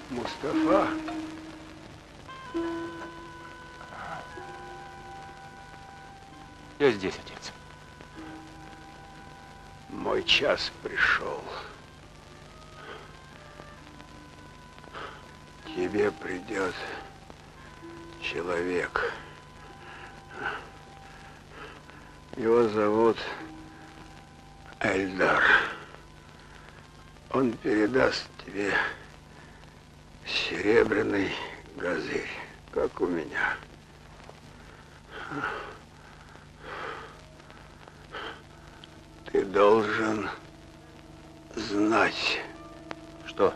Мустафа. Я здесь, отец. Мой час пришел. Тебе придет человек. Его зовут Эльдар. Он передаст тебе серебряный газырь, как у меня. Ты должен знать. Что?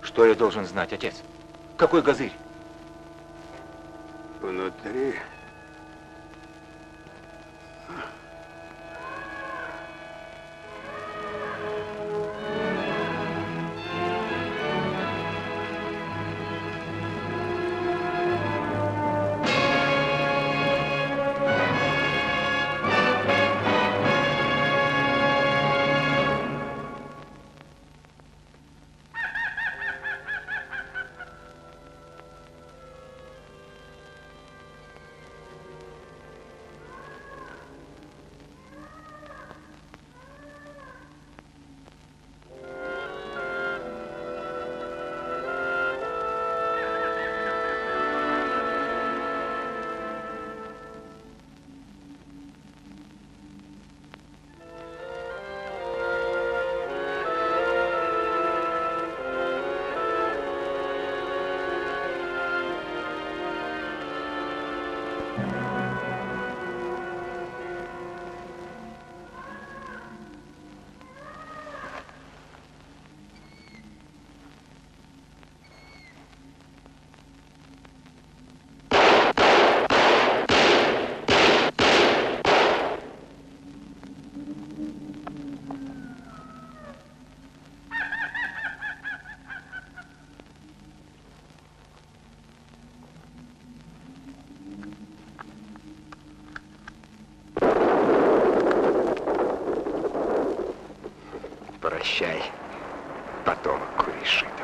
Что я должен знать, отец? Какой газырь? Внутри прощай, потомок Курейшитов.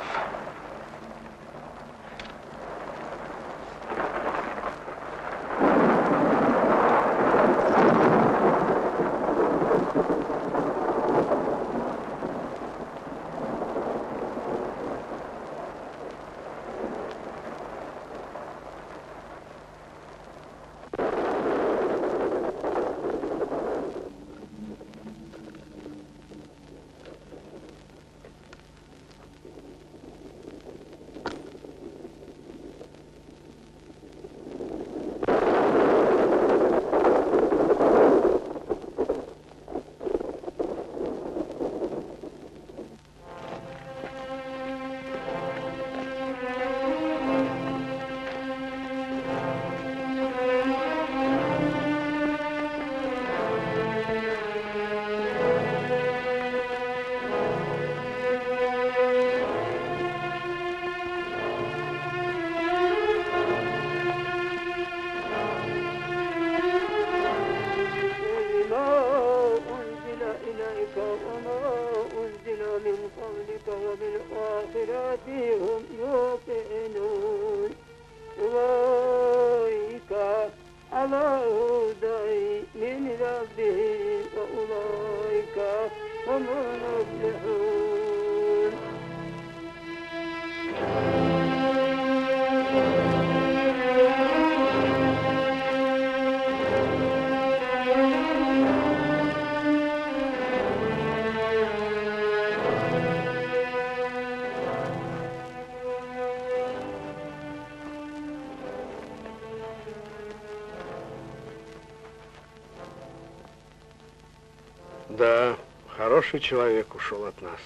Да, хороший человек ушел от нас.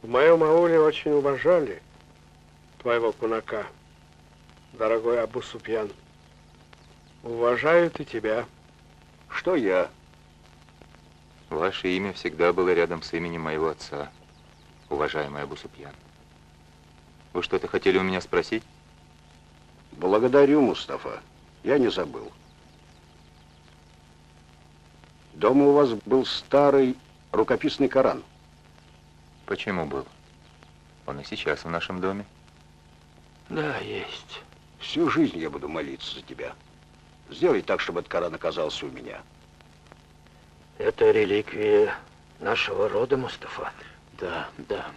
В моем ауле очень уважали твоего кунака, дорогой Абу Супьян. Уважают и тебя. Что я? Ваше имя всегда было рядом с именем моего отца, уважаемый Абу Супьян. Вы что-то хотели у меня спросить? Благодарю, Мустафа. Я не забыл. Дома у вас был старый рукописный Коран. Почему был? Он и сейчас в нашем доме. Да, есть. Всю жизнь я буду молиться за тебя. Сделай так, чтобы этот Коран оказался у меня. Это реликвия нашего рода, Мустафа. Да, да.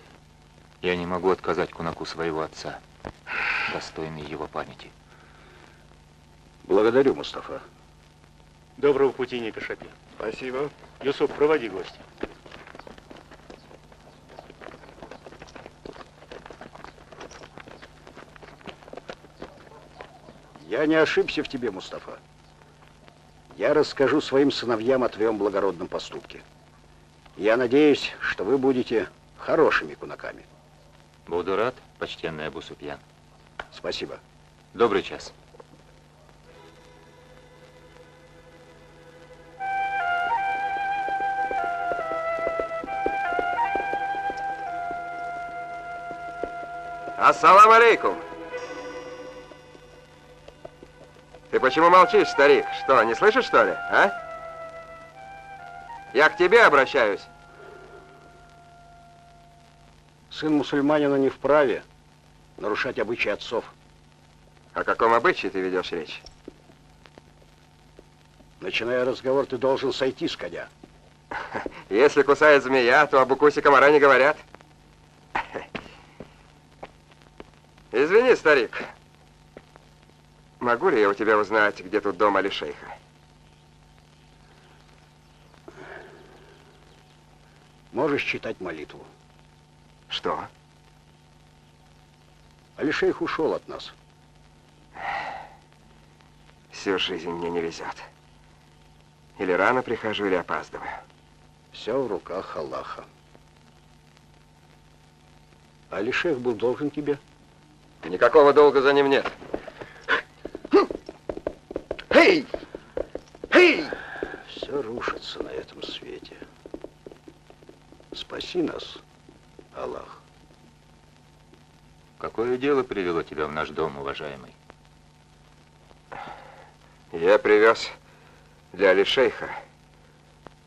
Я не могу отказать кунаку своего отца, достойный его памяти. Благодарю, Мустафа. Доброго пути, не Пешапе. Спасибо. Юсуп, проводи гостя. Я не ошибся в тебе, Мустафа. Я расскажу своим сыновьям о твоем благородном поступке. Я надеюсь, что вы будете хорошими кунаками. Буду рад, почтенный Абу Супьян. Спасибо. Добрый час. Ассалам алейкум. Ты почему молчишь, старик? Что, не слышишь, что ли, а? Я к тебе обращаюсь. Сын мусульманина не вправе нарушать обычаи отцов. О каком обычае ты ведешь речь? Начиная разговор, ты должен сойти с коня. Если кусает змея, то об укусе комара не говорят. Извини, старик. Могу ли я у тебя узнать, где тут дом Али-шейха? Можешь читать молитву. Что? Али-шейх ушел от нас. Всю жизнь мне не везет. Или рано прихожу, или опаздываю. Все в руках Аллаха. Али-шейх был должен тебе? Никакого долга за ним нет. Эй! Эй! Все рушится на этом свете. Спаси нас, Аллах. Какое дело привело тебя в наш дом, уважаемый? Я привез для Али-шейха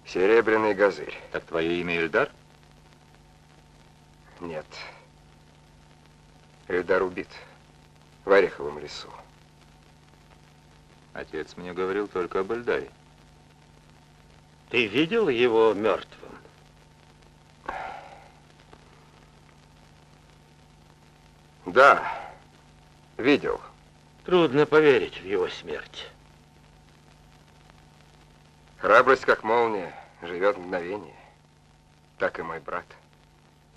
серебряный газырь. Так твое имя Ильдар? Нет. Ильдар убит в Ореховом лесу. Отец мне говорил только об Ильдаре. Ты видел его мертвым? Да, видел. Трудно поверить в его смерть. Храбрость, как молния, живет в мгновение. Так и мой брат.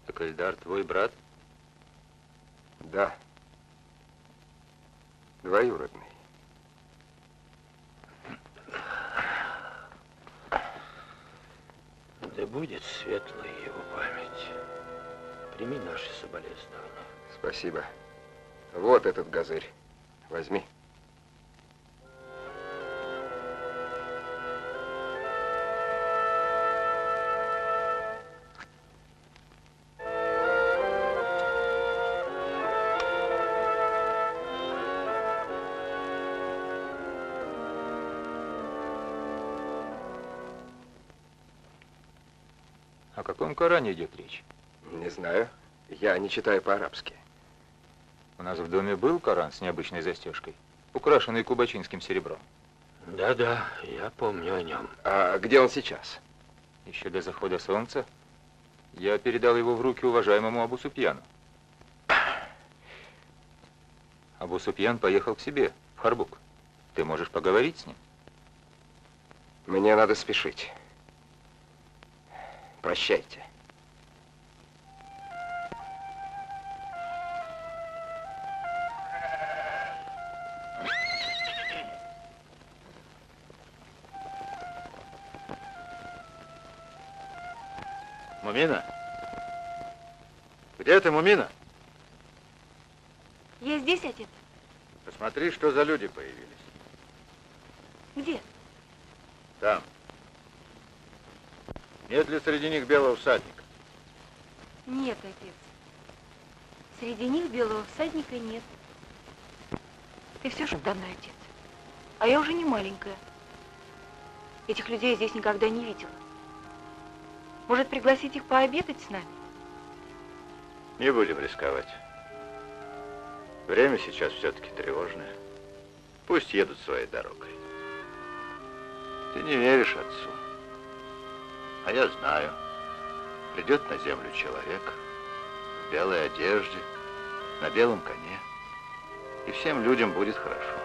Так Ильдар твой брат? Да. Двоюродный. Да будет светлой его память. Прими наши соболезнования. Спасибо. Вот этот газырь. Возьми. О каком Коране идет речь? Не знаю. Я не читаю по-арабски. У нас в доме был Коран с необычной застежкой, украшенный кубачинским серебром. Да-да, я помню о нем. А где он сейчас? Еще до захода солнца я передал его в руки уважаемому Абу Супьяну. Абу Супьян поехал к себе, в Харбук. Ты можешь поговорить с ним? Мне надо спешить. Прощайте. Мумина? Где ты, Мумина? Я здесь, отец. Посмотри, что за люди появились. Где? Там. Нет ли среди них белого всадника? Нет, отец. Среди них белого всадника нет. Ты все же данный отец. А я уже не маленькая. Этих людей я здесь никогда не видела. Может, пригласить их пообедать с нами? Не будем рисковать. Время сейчас все-таки тревожное. Пусть едут своей дорогой. Ты не веришь отцу. А я знаю. Придет на землю человек в белой одежде, на белом коне. И всем людям будет хорошо.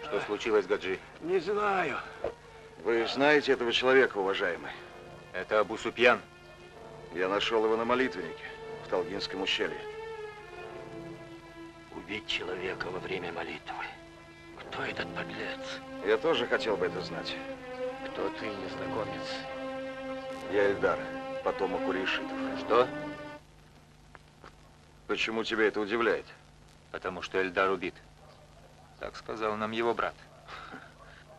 Что случилось, Гаджи? Не знаю. Вы знаете этого человека, уважаемый? Это Абу Супьян. Я нашел его на молитвеннике в Талгинском ущелье. Убить человека во время молитвы. Кто этот подлец? Я тоже хотел бы это знать. Кто ты, незнакомец? Я Эльдар, потомок курейшитов. Что? Почему тебя это удивляет? Потому что Эльдар убит. Так сказал нам его брат.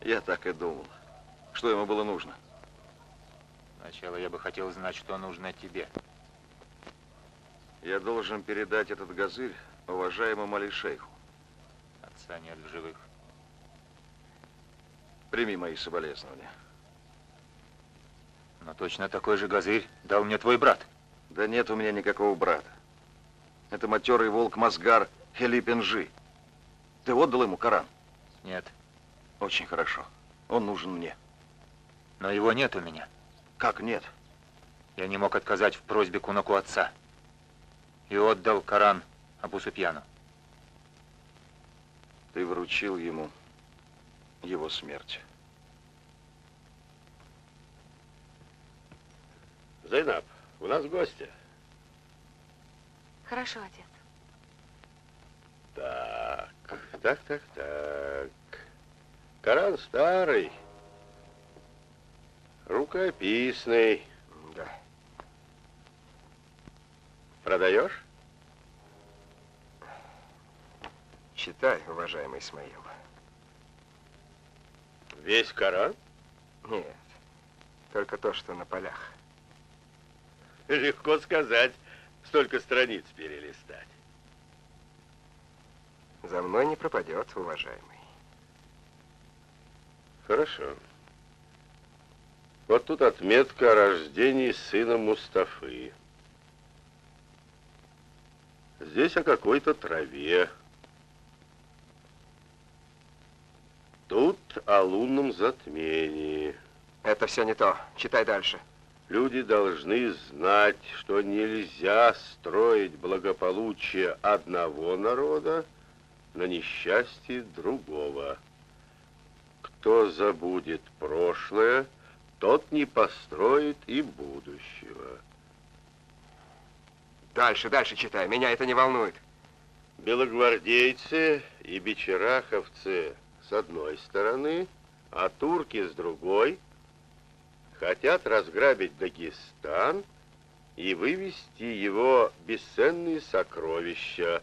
Я так и думал. Что ему было нужно? Сначала я бы хотел знать, что нужно тебе. Я должен передать этот газырь уважаемому Али-шейху. Отца нет в живых. Прими мои соболезнования. Но точно такой же газырь дал мне твой брат. Да нет у меня никакого брата. Это матерый волк Мазгар Хели-Пенжи. Ты отдал ему Коран? Нет. Очень хорошо. Он нужен мне. Но его нет у меня. Как нет? Я не мог отказать в просьбе кунаку отца. И отдал Коран Абу Супьяну. Ты вручил ему его смерть. Зайнаб, у нас гости. Хорошо, отец. Так. Коран старый, рукописный. Да. Продаешь? Читай, уважаемый Исмаил. Весь Коран? Нет, только то, что на полях. Легко сказать, столько страниц перелистать. За мной не пропадет, уважаемый. Хорошо. Вот тут отметка о рождении сына Мустафы. Здесь о какой-то траве. Тут о лунном затмении. Это все не то. Читай дальше. Люди должны знать, что нельзя строить благополучие одного народа на несчастье другого. Кто забудет прошлое, тот не построит и будущего. Дальше читай. Меня это не волнует. Белогвардейцы и бичераховцы с одной стороны, а турки с другой хотят разграбить Дагестан и вывести его бесценные сокровища,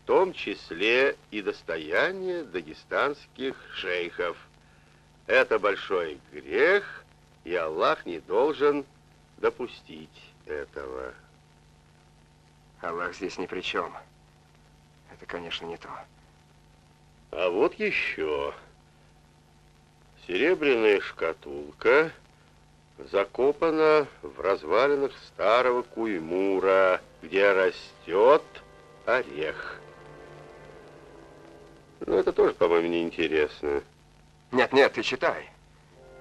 в том числе и достояние дагестанских шейхов. Это большой грех, и Аллах не должен допустить этого. Аллах здесь ни при чем. Это, конечно, не то. А вот еще. Серебряная шкатулка закопана в развалинах старого Куймура, где растет орех. Ну, это тоже, по-моему, неинтересно. Нет, ты читай.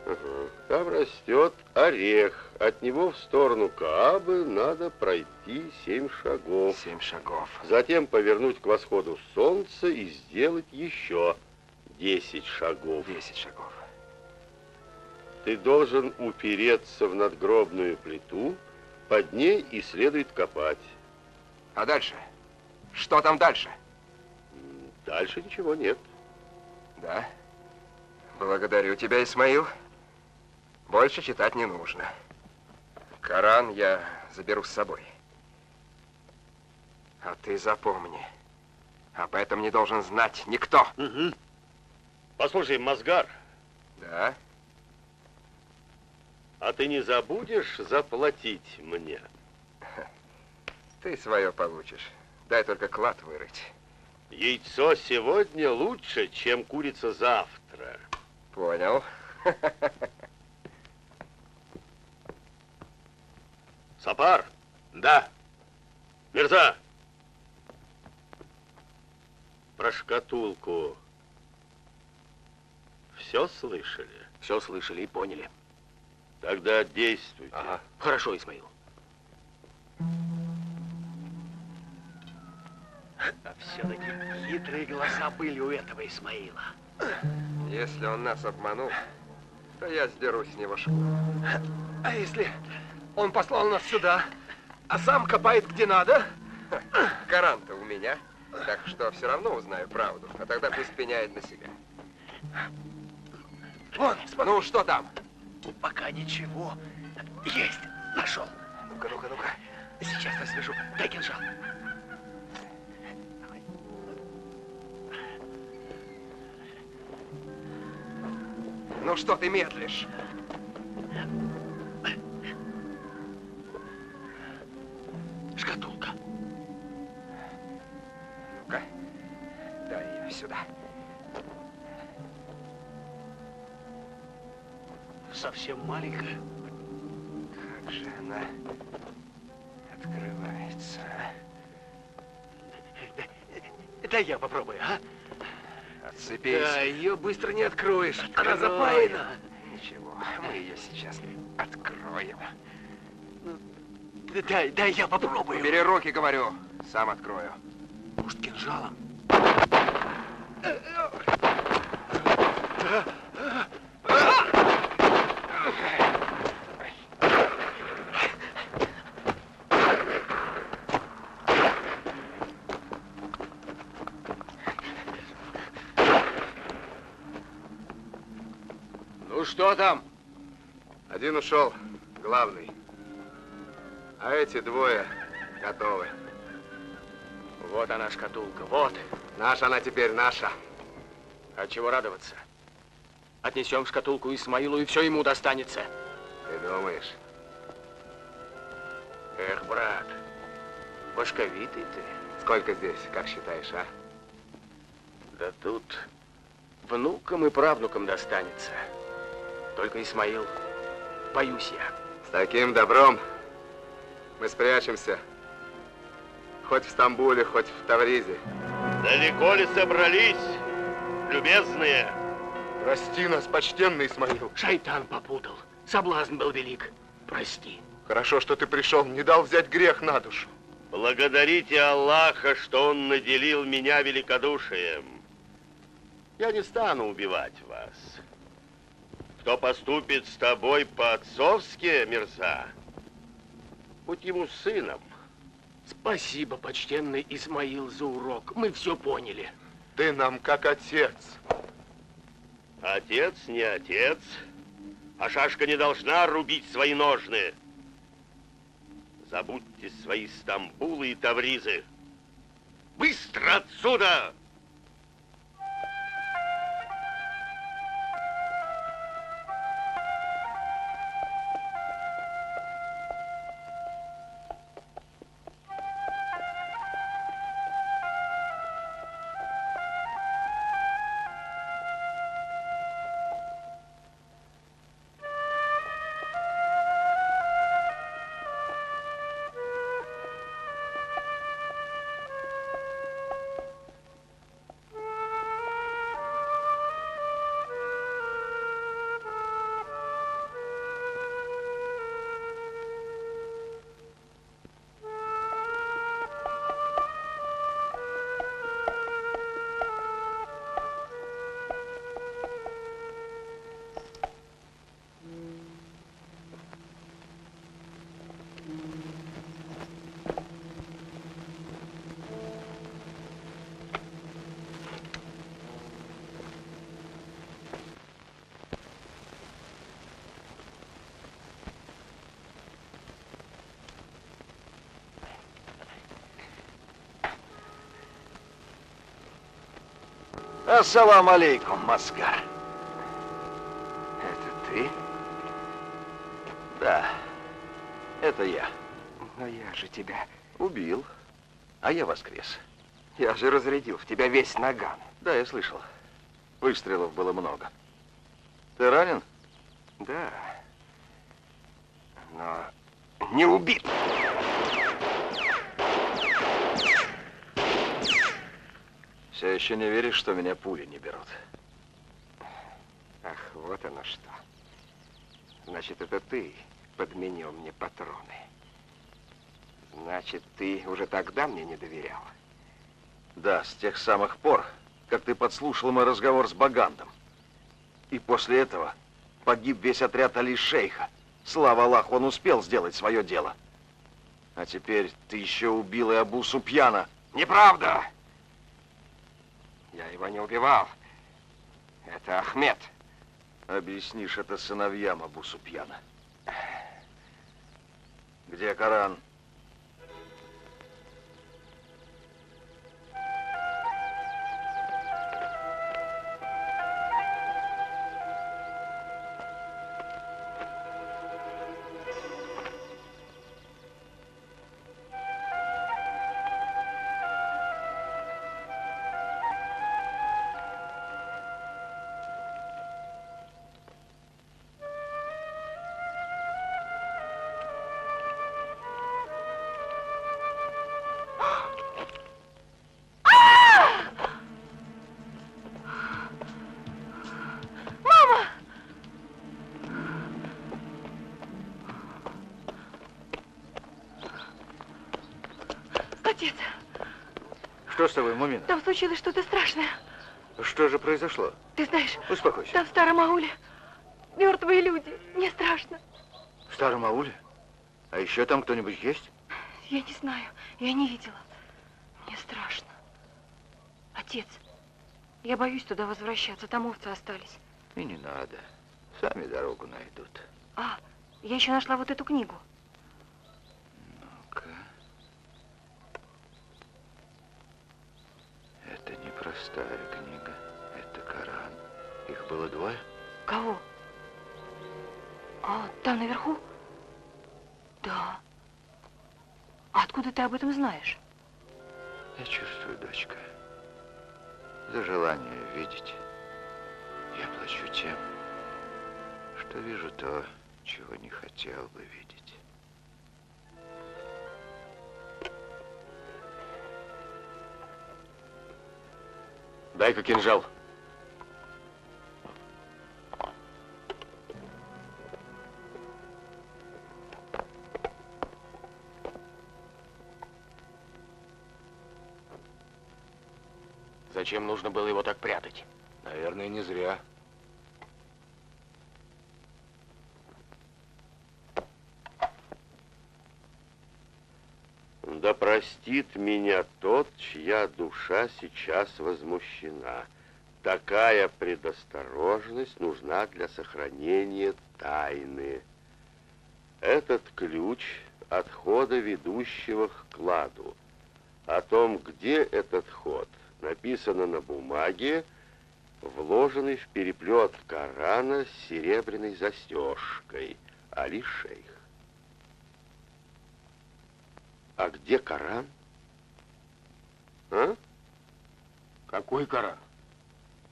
Ага. Там растет орех. От него в сторону Каабы надо пройти 7 шагов. 7 шагов. Затем повернуть к восходу солнца и сделать еще 10 шагов. 10 шагов. Ты должен упереться в надгробную плиту, под ней и следует копать. А дальше? Что там дальше? Дальше ничего нет. Да? Благодарю тебя, Исмаил. Больше читать не нужно. Коран я заберу с собой. А ты запомни, об этом не должен знать никто. Угу. Послушай, Мазгар. Да? А ты не забудешь заплатить мне? Ты свое получишь. Дай только клад вырыть. Яйцо сегодня лучше, чем курица завтра. Понял. Сапар? Да. Мирза! Про шкатулку все слышали? Все слышали и поняли. Тогда действуйте. Ага. Хорошо, Исмаил. А все-таки хитрые голоса были у этого Исмаила. Если он нас обманул, то я сдеру с него шкуру. А если он послал нас сюда, а сам копает где надо? Коран-то у меня, так что все равно узнаю правду, а тогда пусть пеняет на себя. Вон, смотри. Ну, что там? Пока ничего. Есть, нашел. Ну-ка, ну-ка, ну-ка. Сейчас развяжу. Дай кинжал. Ну что ты медлишь? Шкатулка. Ну-ка, дай ее сюда. Совсем маленькая. Как же она открывается, а? Дай я попробую, а? Отцепись. Да, ее быстро не откроешь. Открою. Она запаяна. Ничего, мы ее сейчас откроем. Дай я попробую. Бери руки, говорю. Сам открою. Может, кинжалом? Ну что там? Один ушел, главный. А эти двое готовы. Вот она, шкатулка, вот. Наша она теперь, наша. А чего радоваться? Отнесем шкатулку Исмаилу, и все ему достанется. Ты думаешь? Эх, брат, башковитый ты. Сколько здесь, как считаешь, а? Да тут внукам и правнукам достанется. Только, Исмаил, боюсь я. С таким добром мы спрячемся. Хоть в Стамбуле, хоть в Тавризе. Далеко ли собрались, любезные? Прости нас, почтенный Исмаил. Шайтан попутал. Соблазн был велик. Прости. Хорошо, что ты пришел, не дал взять грех на душу. Благодарите Аллаха, что Он наделил меня великодушием. Я не стану убивать вас. Кто поступит с тобой по-отцовски, Мирза, будь ему сыном. Спасибо, почтенный Исмаил, за урок. Мы все поняли. Ты нам как отец. Отец не отец, а шашка не должна рубить свои ножны. Забудьте свои Стамбулы и Тавризы. Быстро отсюда! Ассалам алейкум, Маскар. Это ты? Да, это я. Но я же тебя... Убил, а я воскрес. Я же разрядил в тебя весь наган. Да, я слышал. Выстрелов было много. Ты ранен? Да. Но не убит. Все еще не веришь, что меня пули не берут? Ах, вот оно что. Значит, это ты подменил мне патроны. Значит, ты уже тогда мне не доверял? Да, с тех самых пор, как ты подслушал мой разговор с Багандом. И после этого погиб весь отряд Али-Шейха. Слава Аллаху, он успел сделать свое дело. А теперь ты еще убил и Абу Супьяна. Неправда! Я его не убивал. Это Ахмед. Объяснишь это сыновьям Абу Супьяна. Где Коран? Отец, Что с тобой, Мумин? там случилось что-то страшное. Что же произошло? Ты знаешь, Успокойся. там в старом ауле мертвые люди. Мне страшно. В старом ауле? А еще там кто-нибудь есть? Я не знаю, я не видела. Мне страшно. Отец, я боюсь туда возвращаться, там овцы остались. И не надо. Сами дорогу найдут. А, я еще нашла вот эту книгу. Ну-ка. Это непростая книга. Это Коран. Их было двое? Кого? А, там наверху? Да. А откуда ты об этом знаешь? Я чувствую, дочка. За желание видеть. Я плачу тем, что вижу то, чего не хотел бы видеть. Дай-ка кинжал. Зачем нужно было его так прятать? Наверное, не зря. Да простит меня тот, чья душа сейчас возмущена. Такая предосторожность нужна для сохранения тайны. Этот ключ от хода, ведущего к кладу. О том, где этот ход, написано на бумаге, вложенный в переплет Корана с серебряной застежкой. Али-Шейх. А где Коран? А? Какой Коран?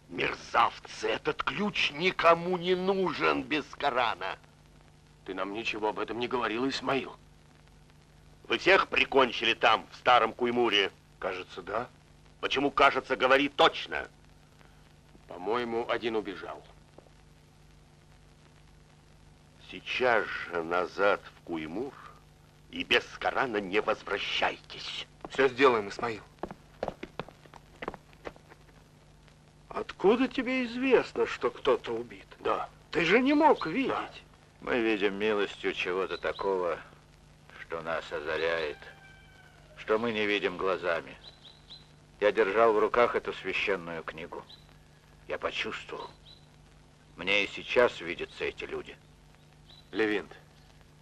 Мерзавцы, этот ключ никому не нужен без Корана. Ты нам ничего об этом не говорил, Исмаил. Вы всех прикончили там, в старом Куймуре? Кажется, да. Почему, кажется, говори точно? По-моему, один убежал. Сейчас же назад в Куймур и без Корана не возвращайтесь. Все сделаем, Исмаил. Откуда тебе известно, что кто-то убит? Да. Ты же не мог видеть. Да. Мы видим милостью чего-то такого, что нас озаряет, что мы не видим глазами. Я держал в руках эту священную книгу. Я почувствовал. Мне и сейчас видятся эти люди. Левинт,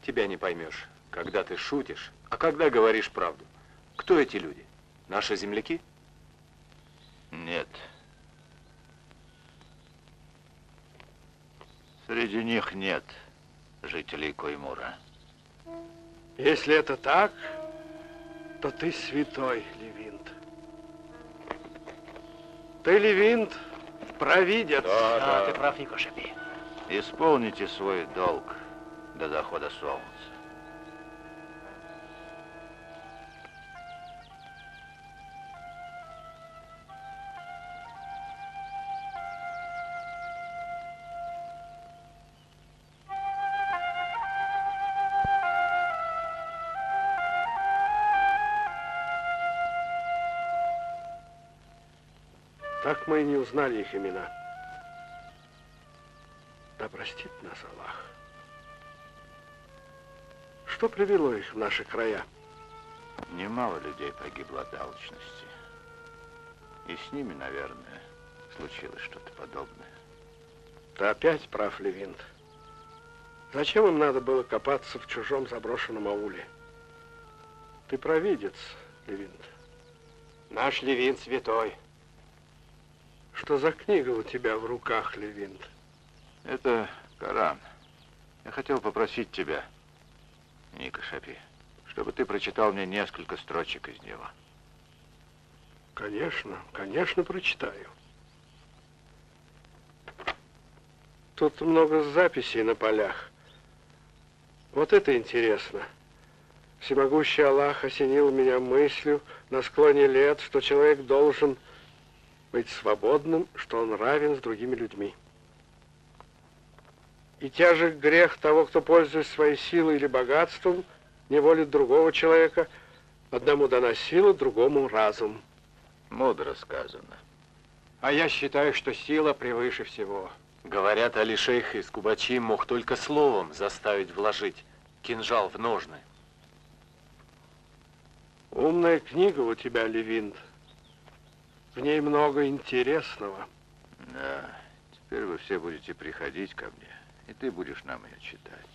тебя не поймешь, когда ты шутишь, а когда говоришь правду. Кто эти люди? Наши земляки? Нет. Среди них нет жителей Куймура. Если это так, то ты святой, Левинт. Ты, Левинт, провидец. Да, ты прав, Никошапи. Исполните свой долг до захода солнца. Так мы и не узнали их имена. Да простит нас Аллах. Что привело их в наши края? Немало людей погибло от алчности. И с ними, наверное, случилось что-то подобное. Ты опять прав, Левинт. Зачем им надо было копаться в чужом заброшенном ауле? Ты провидец, Левинт. Наш Левинт святой. Что за книга у тебя в руках, Левинт? Это Коран. Я хотел попросить тебя, Никошапи, чтобы ты прочитал мне несколько строчек из него. Конечно, конечно, прочитаю. Тут много записей на полях. Вот это интересно. Всемогущий Аллах осенил меня мыслью на склоне лет, что человек должен быть свободным, что он равен с другими людьми. И тяжек грех того, кто, пользуясь своей силой или богатством, не волит другого человека. Одному дана сила, другому разум. Мудро сказано. А я считаю, что сила превыше всего. Говорят, Али-шейх из Кубачи мог только словом заставить вложить кинжал в ножны. Умная книга у тебя, Левинт. В ней много интересного. Да, теперь вы все будете приходить ко мне, и ты будешь нам ее читать.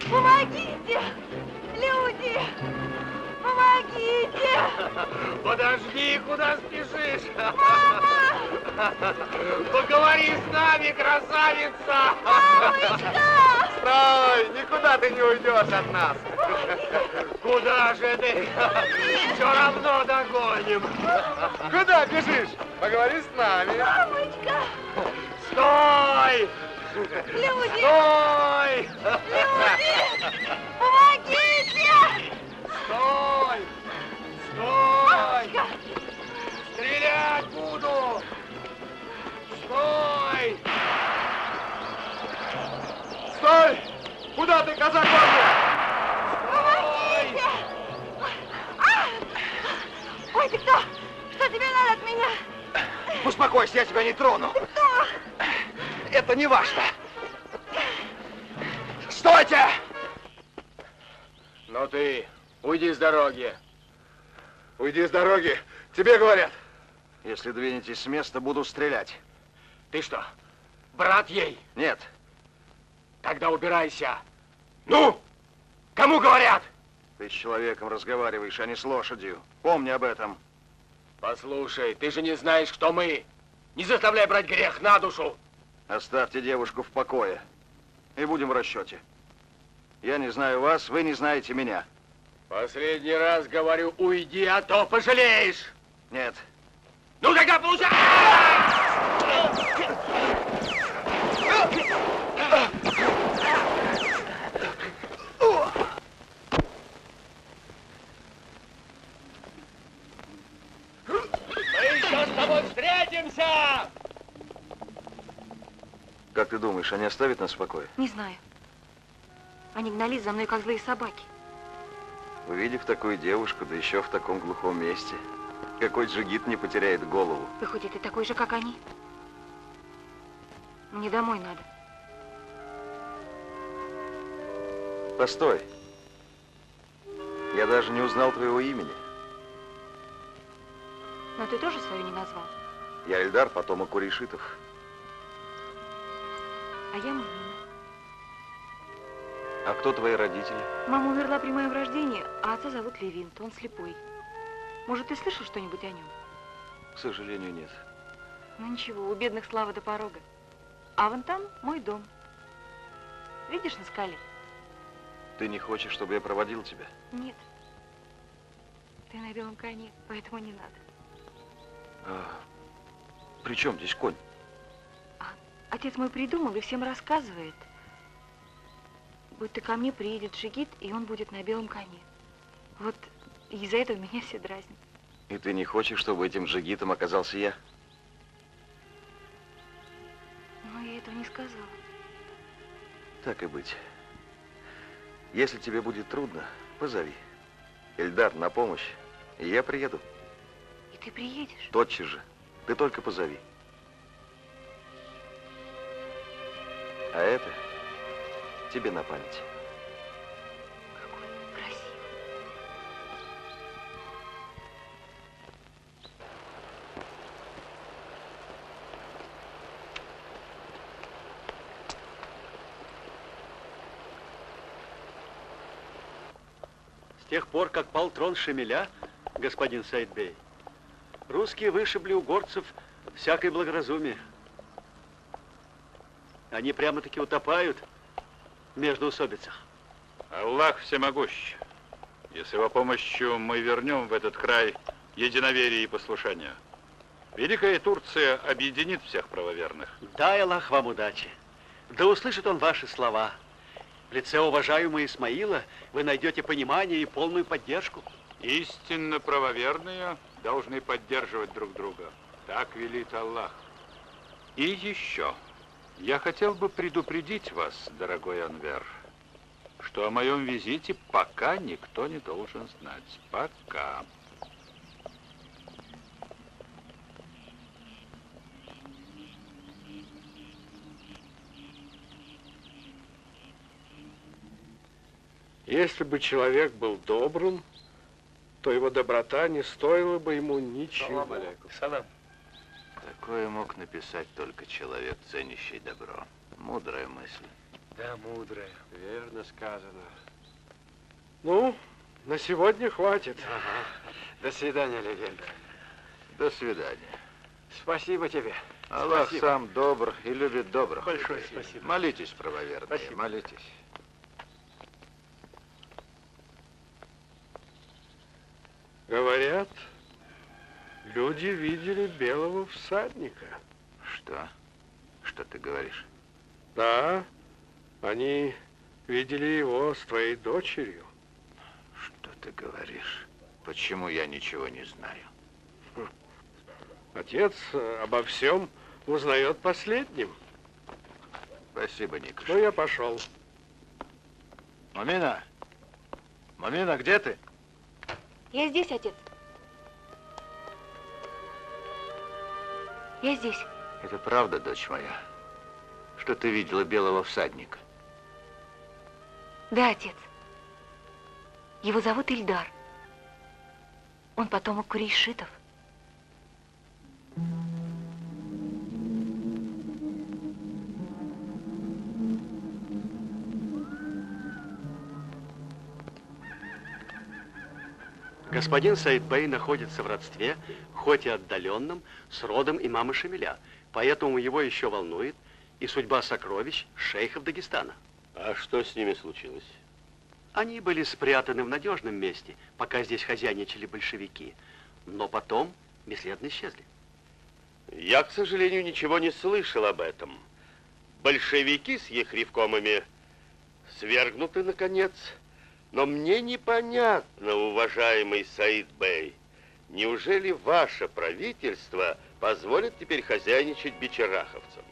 Помогите! Люди! Помогите! Подожди, куда спешишь? Мама! Поговори с нами, красавица! Мамочка! Стой! Никуда ты не уйдешь от нас! Куда же ты? Все равно догоним! Куда бежишь? Поговори с нами! Мамочка! Стой! Люди! Стой! Люди! Помогите! Стой! Стой! Стрелять буду! Стой! Стой! Куда ты, казак, Помогите! Ой, ты кто? Что тебе надо от меня? Успокойся, я тебя не трону. Ты кто? Это не важно. Стойте! Ну ты, уйди с дороги. Уйди с дороги. Тебе говорят. Если двинетесь с места, буду стрелять. Ты что, брат ей? Нет. Тогда убирайся. Ну, кому говорят? Ты с человеком разговариваешь, а не с лошадью. Помни об этом. Послушай, ты же не знаешь, кто мы. Не заставляй брать грех на душу. Оставьте девушку в покое. И будем в расчете. Я не знаю вас, вы не знаете меня. Последний раз говорю, уйди, а то пожалеешь. Нет. Ну тогда получай! Мы еще с тобой встретимся! Как ты думаешь, они оставят нас в покое? Не знаю. Они гнались за мной, как злые собаки. Увидев такую девушку, да еще в таком глухом месте, какой джигит не потеряет голову? Выходит, ты такой же, как они? Мне домой надо. Постой. Я даже не узнал твоего имени. Но ты тоже свое не назвал. Я Эльдар, потомок курейшитов. А я Мамина. А кто твои родители? Мама умерла при моем рождении, а отца зовут Левинт, он слепой. Может, ты слышал что-нибудь о нем? К сожалению, нет. Ну ничего, у бедных слава до порога. А вон там мой дом. Видишь на скале? Ты не хочешь, чтобы я проводил тебя? Нет. Ты на белом коне, поэтому не надо. При чем здесь конь? Отец мой придумал и всем рассказывает. Будто ко мне приедет джигит, и он будет на белом коне. Вот из-за этого меня все дразнят. И ты не хочешь, чтобы этим джигитом оказался я? Но я этого не сказала. Так и быть. Если тебе будет трудно, позови. Эльдар на помощь, и я приеду. И ты приедешь? Тотчас же. Ты только позови. А это тебе на память. Какой красивый. С тех пор, как пал трон Шамиля, господин Саид-бей, русские вышибли у горцев всякое благоразумие. Они прямо-таки утопают в междоусобицах. Аллах всемогущ. И с его помощью мы вернем в этот край единоверие и послушание. Великая Турция объединит всех правоверных. Дай Аллах вам удачи. Да услышит он ваши слова. В лице уважаемого Исмаила вы найдете понимание и полную поддержку. Истинно правоверные должны поддерживать друг друга. Так велит Аллах. И еще. Я хотел бы предупредить вас, дорогой Анвер, что о моем визите пока никто не должен знать. Пока. Если бы человек был добрым, то его доброта не стоила бы ему ничего. Салам. Такое мог написать только человек, ценящий добро. Мудрая мысль. Да, мудрая. Верно сказано. Ну, на сегодня хватит. Ага. До свидания, Легенда. До свидания. Спасибо тебе. Аллах Спасибо. сам добр и любит добрых. Большое спасибо. Молитесь, правоверные, Спасибо. молитесь. Говорят, люди видели белого всадника. Что? Что ты говоришь? Да, они видели его с твоей дочерью. Что ты говоришь? Почему я ничего не знаю? Отец обо всем узнает последним. Спасибо, Никош. Ну, я пошел. Мамина! Мамина, где ты? Я здесь, отец. Я здесь. Это правда, дочь моя, что ты видела белого всадника? Да, отец. Его зовут Ильдар. Он потомок курейшитов. Господин Саид-бей находится в родстве, хоть и отдаленном, с родом имама Шамиля. Поэтому его еще волнует и судьба сокровищ шейхов Дагестана. А что с ними случилось? Они были спрятаны в надежном месте, пока здесь хозяйничали большевики. Но потом бесследно исчезли. Я, к сожалению, ничего не слышал об этом. Большевики с их ревкомами свергнуты, наконец. Но мне непонятно, уважаемый Саид-бей, неужели ваше правительство позволит теперь хозяйничать бичараховцам?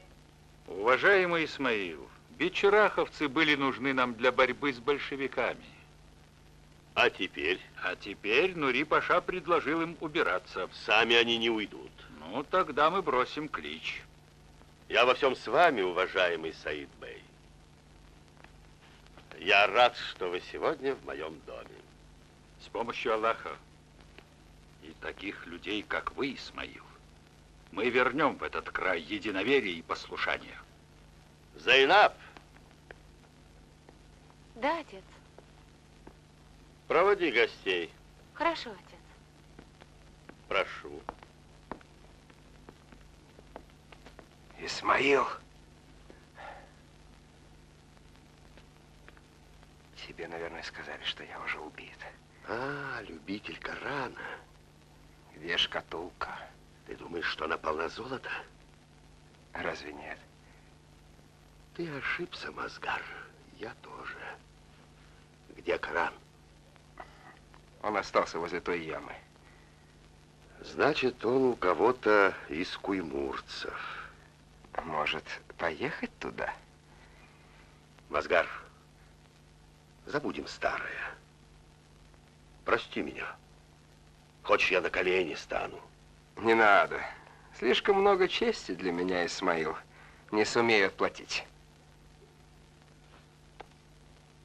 Уважаемый Исмаил, бичараховцы были нужны нам для борьбы с большевиками. А теперь? А теперь Нури-паша предложил им убираться. Сами они не уйдут. Ну, тогда мы бросим клич. Я во всем с вами, уважаемый Саид-бей. Я рад, что вы сегодня в моем доме. С помощью Аллаха и таких людей, как вы, Исмаил, мы вернем в этот край единоверие и послушание. Зайнаб! Да, отец. Проводи гостей. Хорошо, отец. Прошу. Исмаил. Тебе, наверное, сказали, что я уже убит. А, любитель Корана. Где шкатулка? Ты думаешь, что она полна золота? Разве нет? Ты ошибся, Мазгар. Я тоже. Где Коран? Он остался возле той ямы. Значит, он у кого-то из куймурцев. Может, поехать туда? Мазгар, забудем старое. Прости меня. Хочешь, я на колени стану? Не надо. Слишком много чести для меня, Исмаил. Не сумею отплатить.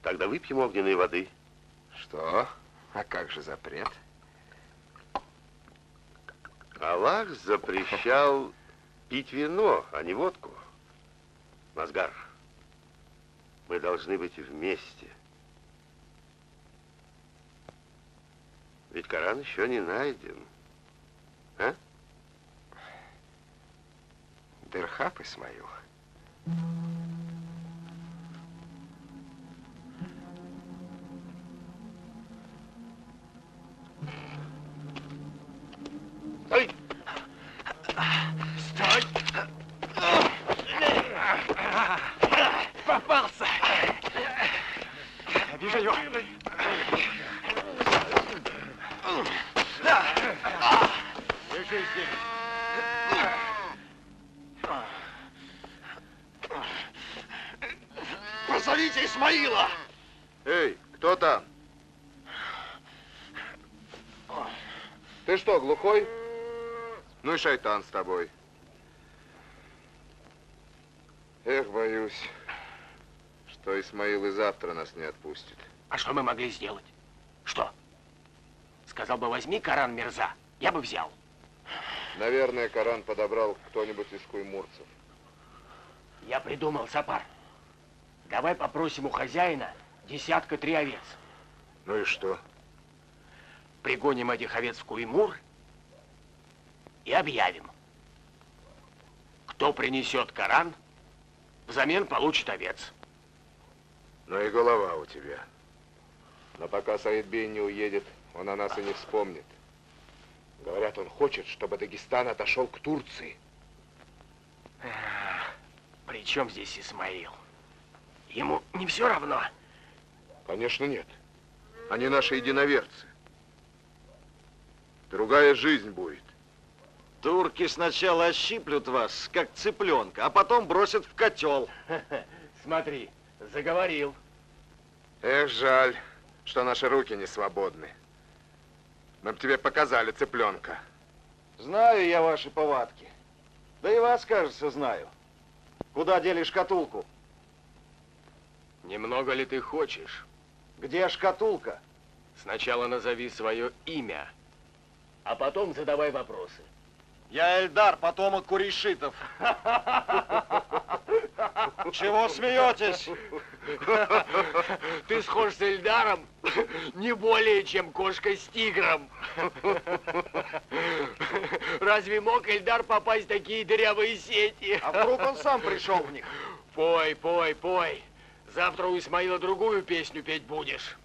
Тогда выпьем огненной воды. Что? А как же запрет? Аллах запрещал пить вино, а не водку. Мазгар, мы должны быть вместе. Ведь Коран еще не найден. А? Дырхаб, Исмаил. Стой! Стой! Попался! Вижу его. Держись, Позовите Исмаила! Эй, кто там? Ты что, глухой? Ну и шайтан с тобой. Эх, боюсь, что Исмаил и завтра нас не отпустит. А что мы могли сделать? Что? Сказал бы, возьми Коран, Мирза, я бы взял. Наверное, Коран подобрал кто-нибудь из куймурцев. Я придумал, Сапар. Давай попросим у хозяина 3 овец. Ну и что? Пригоним этих овец в Куймур и объявим. Кто принесет Коран, взамен получит овец. Ну и голова у тебя. Но пока Саид-бей не уедет, он о нас и не вспомнит. Говорят, он хочет, чтобы Дагестан отошел к Турции. При чем здесь Исмаил? Ему не все равно? Конечно, нет. Они наши единоверцы. Другая жизнь будет. Турки сначала ощиплют вас, как цыпленка, а потом бросят в котел. Смотри, заговорил. Эх, жаль, что наши руки не свободны. Мы бы тебе показали цыпленка. Знаю я ваши повадки. Да и вас, кажется, знаю. Куда дели шкатулку? Немного ли ты хочешь? Где шкатулка? Сначала назови свое имя, а потом задавай вопросы. Я Эльдар, потомок курейшитов. Чего смеетесь? Ты схож с Эльдаром не более, чем кошка с тигром. Разве мог Эльдар попасть в такие дырявые сети? А вдруг он сам пришел в них? Пой, пой, пой. Завтра у Исмаила другую песню петь будешь.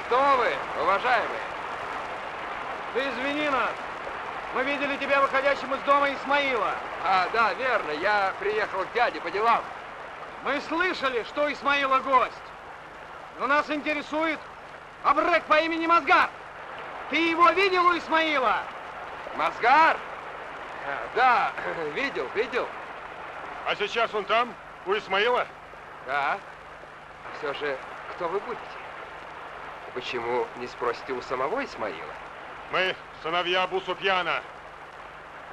Кто вы, уважаемые? Ты извини нас. Мы видели тебя выходящим из дома Исмаила. А, да, верно. Я приехал к дяде по делам. Мы слышали, что у Исмаила гость. Но нас интересует абрек по имени Мазгар. Ты его видел у Исмаила? Мазгар? Да, видел. А сейчас он там, у Исмаила? Да. А все же, кто вы будете? Почему не спросите у самого Исмаила? Мы сыновья Абу Суфьяна.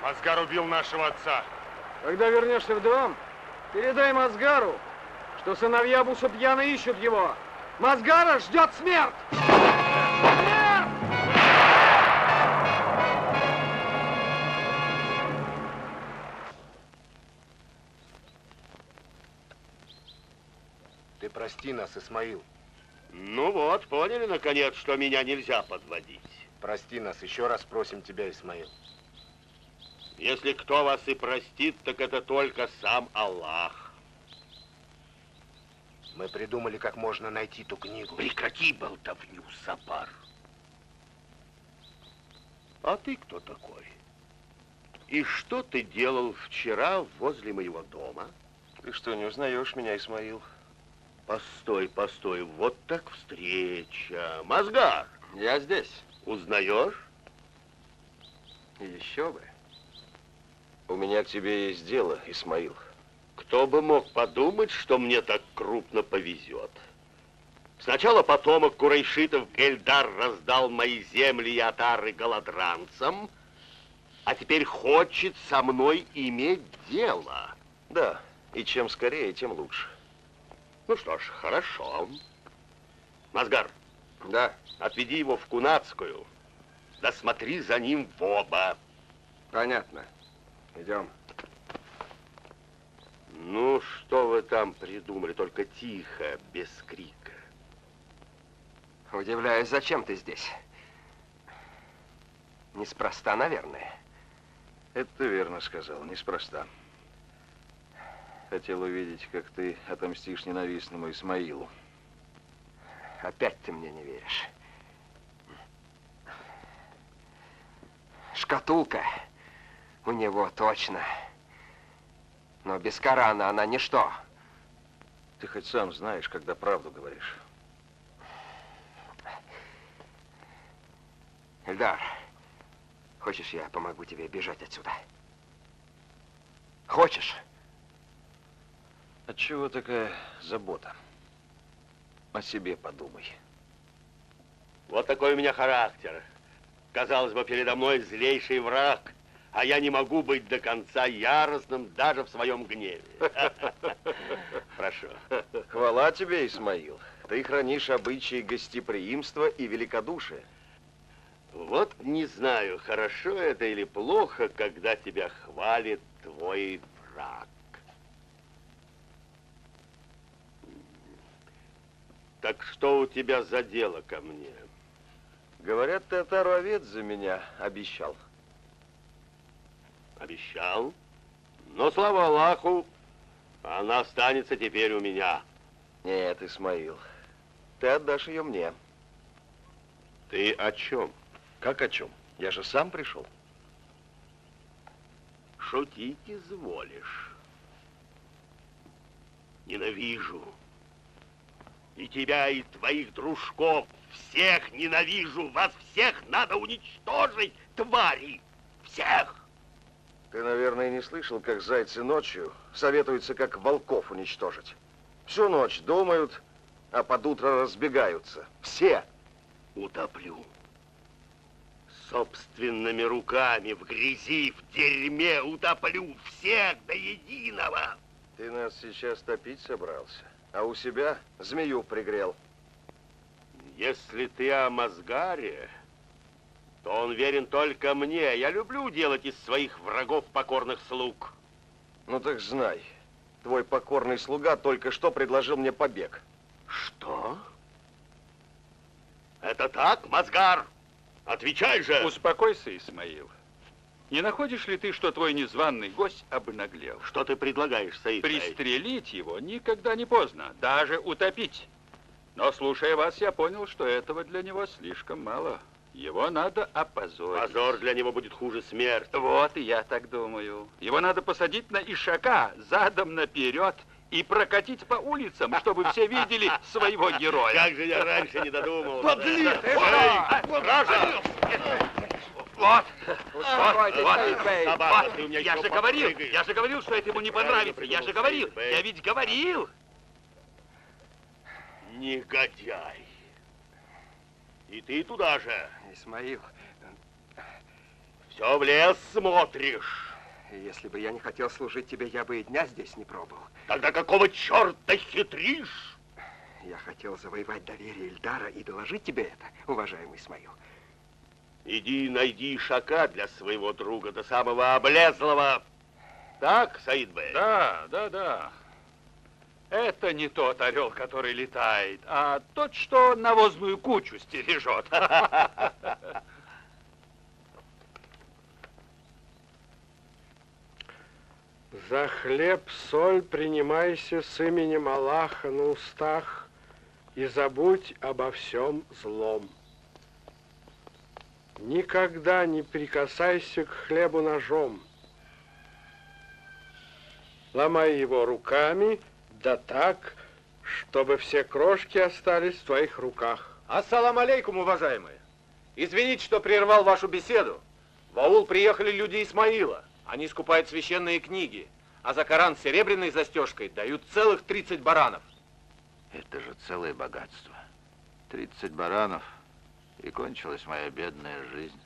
Мазгар убил нашего отца. Когда вернешься в дом, передай Мазгару, что сыновья Абу Суфьяна ищут его. Мазгара ждет смерть! Ты прости нас, Исмаил. Ну вот, поняли, наконец, что меня нельзя подводить. Прости нас, еще раз просим тебя, Исмаил. Если кто вас и простит, так это только сам Аллах. Мы придумали, как можно найти ту книгу. Прекрати болтовню, Сапар. А ты кто такой? И что ты делал вчера возле моего дома? Ты что, не узнаешь меня, Исмаил? Постой, вот так встреча. Мазгар! Я здесь. Узнаешь? Еще бы. У меня к тебе есть дело, Исмаил. Кто бы мог подумать, что мне так крупно повезет. Сначала потомок курайшитов Эльдар раздал мои земли и отары голодранцам, а теперь хочет со мной иметь дело. Да, и чем скорее, тем лучше. Ну что ж, хорошо. Мазгар. Да. Отведи его в Кунацкую. Да смотри за ним в оба. Понятно. Идем. Ну, что вы там придумали? Только тихо, без крика. Удивляюсь, зачем ты здесь? Неспроста, наверное. Это ты верно сказал, неспроста. Хотел увидеть, как ты отомстишь ненавистному Исмаилу. Опять ты мне не веришь. Шкатулка у него точно. Но без Корана она ничто. Ты хоть сам знаешь, когда правду говоришь. Эльдар, хочешь, я помогу тебе бежать отсюда? Хочешь? Отчего такая забота? О себе подумай. Вот такой у меня характер. Казалось бы, передо мной злейший враг, а я не могу быть до конца яростным даже в своем гневе. Прошу. Хвала тебе, Исмаил. Ты хранишь обычаи гостеприимства и великодушия. Вот не знаю, хорошо это или плохо, когда тебя хвалит твой враг. Так что у тебя за дело ко мне? Говорят, ты отару овец за меня обещал. Обещал? Но, слава Аллаху, она останется теперь у меня. Нет, Исмаил, ты отдашь ее мне. Ты о чем? Как о чем? Я же сам пришел. Шутить изволишь. Ненавижу. И тебя, и твоих дружков. Всех ненавижу. Вас всех надо уничтожить, твари. Всех. Ты, наверное, не слышал, как зайцы ночью советуются, как волков уничтожить. Всю ночь думают, а под утро разбегаются. Все. Утоплю. Собственными руками в грязи, в дерьме утоплю всех до единого. Ты нас сейчас топить собрался, а у себя змею пригрел. Если ты о Мазгаре, то он верен только мне. Я люблю делать из своих врагов покорных слуг. Ну так знай, твой покорный слуга только что предложил мне побег. Что? Это так, Мазгар? Отвечай же! Успокойся, Исмаил. Не находишь ли ты, что твой незваный гость обнаглел? Что ты предлагаешь, Саид? Пристрелить его никогда не поздно, даже утопить. Но, слушая вас, я понял, что этого для него слишком мало. Его надо опозорить. Позор для него будет хуже смерти. Вот и я так думаю. Его надо посадить на ишака, задом наперед и прокатить по улицам, чтобы все видели своего героя. Как же я раньше не додумался. Подлец! Стража! Вот, Собака, ты у меня я еще же говорил, что это ему не понравится. Я же говорил, я ведь говорил. Негодяй. И ты туда же. Исмаил. Все в лес смотришь. Если бы я не хотел служить тебе, я бы и дня здесь не пробыл. Тогда какого черта хитришь? Я хотел завоевать доверие Ильдара и доложить тебе это, уважаемый Исмаил. Иди найди ишака для своего друга, до самого облезлого. Так, Саид-бей? Да. Это не тот орел, который летает, а тот, что навозную кучу стережет. За хлеб, соль принимайся с именем Аллаха на устах и забудь обо всем злом. Никогда не прикасайся к хлебу ножом. Ломай его руками, да так, чтобы все крошки остались в твоих руках. Ассалам алейкум, уважаемые. Извините, что прервал вашу беседу. В аул приехали люди Исмаила. Они скупают священные книги, а за Коран с серебряной застежкой дают целых 30 баранов. Это же целое богатство. 30 баранов, и кончилась моя бедная жизнь.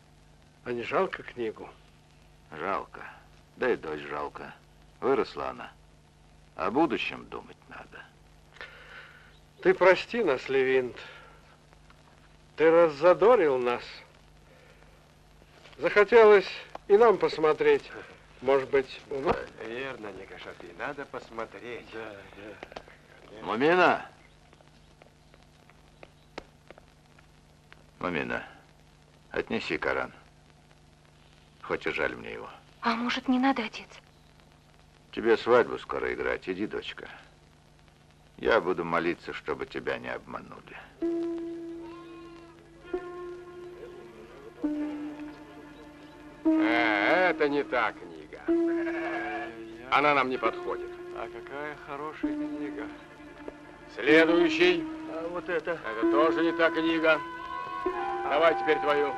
А не жалко книгу? Жалко. Да и дочь жалко. Выросла она. О будущем думать надо. Ты прости нас, Левинт. Ты раззадорил нас. Захотелось и нам посмотреть. Может быть, у нас... Верно, Никашафи, надо посмотреть. Мумина! Мумина, отнеси Коран. Хоть и жаль мне его. А может, не надо, отец? Тебе свадьбу скоро играть. Иди, дочка. Я буду молиться, чтобы тебя не обманули. Это не та книга. Она нам не подходит. А какая хорошая книга. Следующий. А вот это? Это тоже не та книга. Давай теперь твою.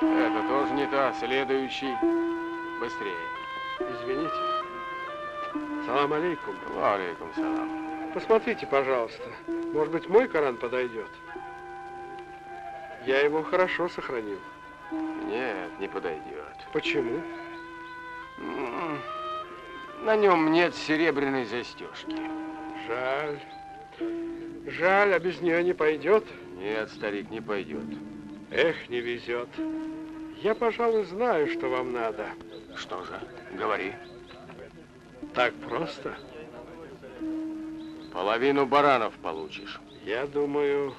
Это тоже не та. Следующий. Быстрее. Извините. Салам алейкум. Алейкум салам. Посмотрите, пожалуйста. Может быть, мой Коран подойдет? Я его хорошо сохранил. Нет, не подойдет. Почему? На нем нет серебряной застежки. Жаль. Жаль, а без нее не пойдет? Нет, старик, не пойдет. Эх, не везет. Я, пожалуй, знаю, что вам надо. Что же? Говори. Так просто? Половину баранов получишь. Я думаю,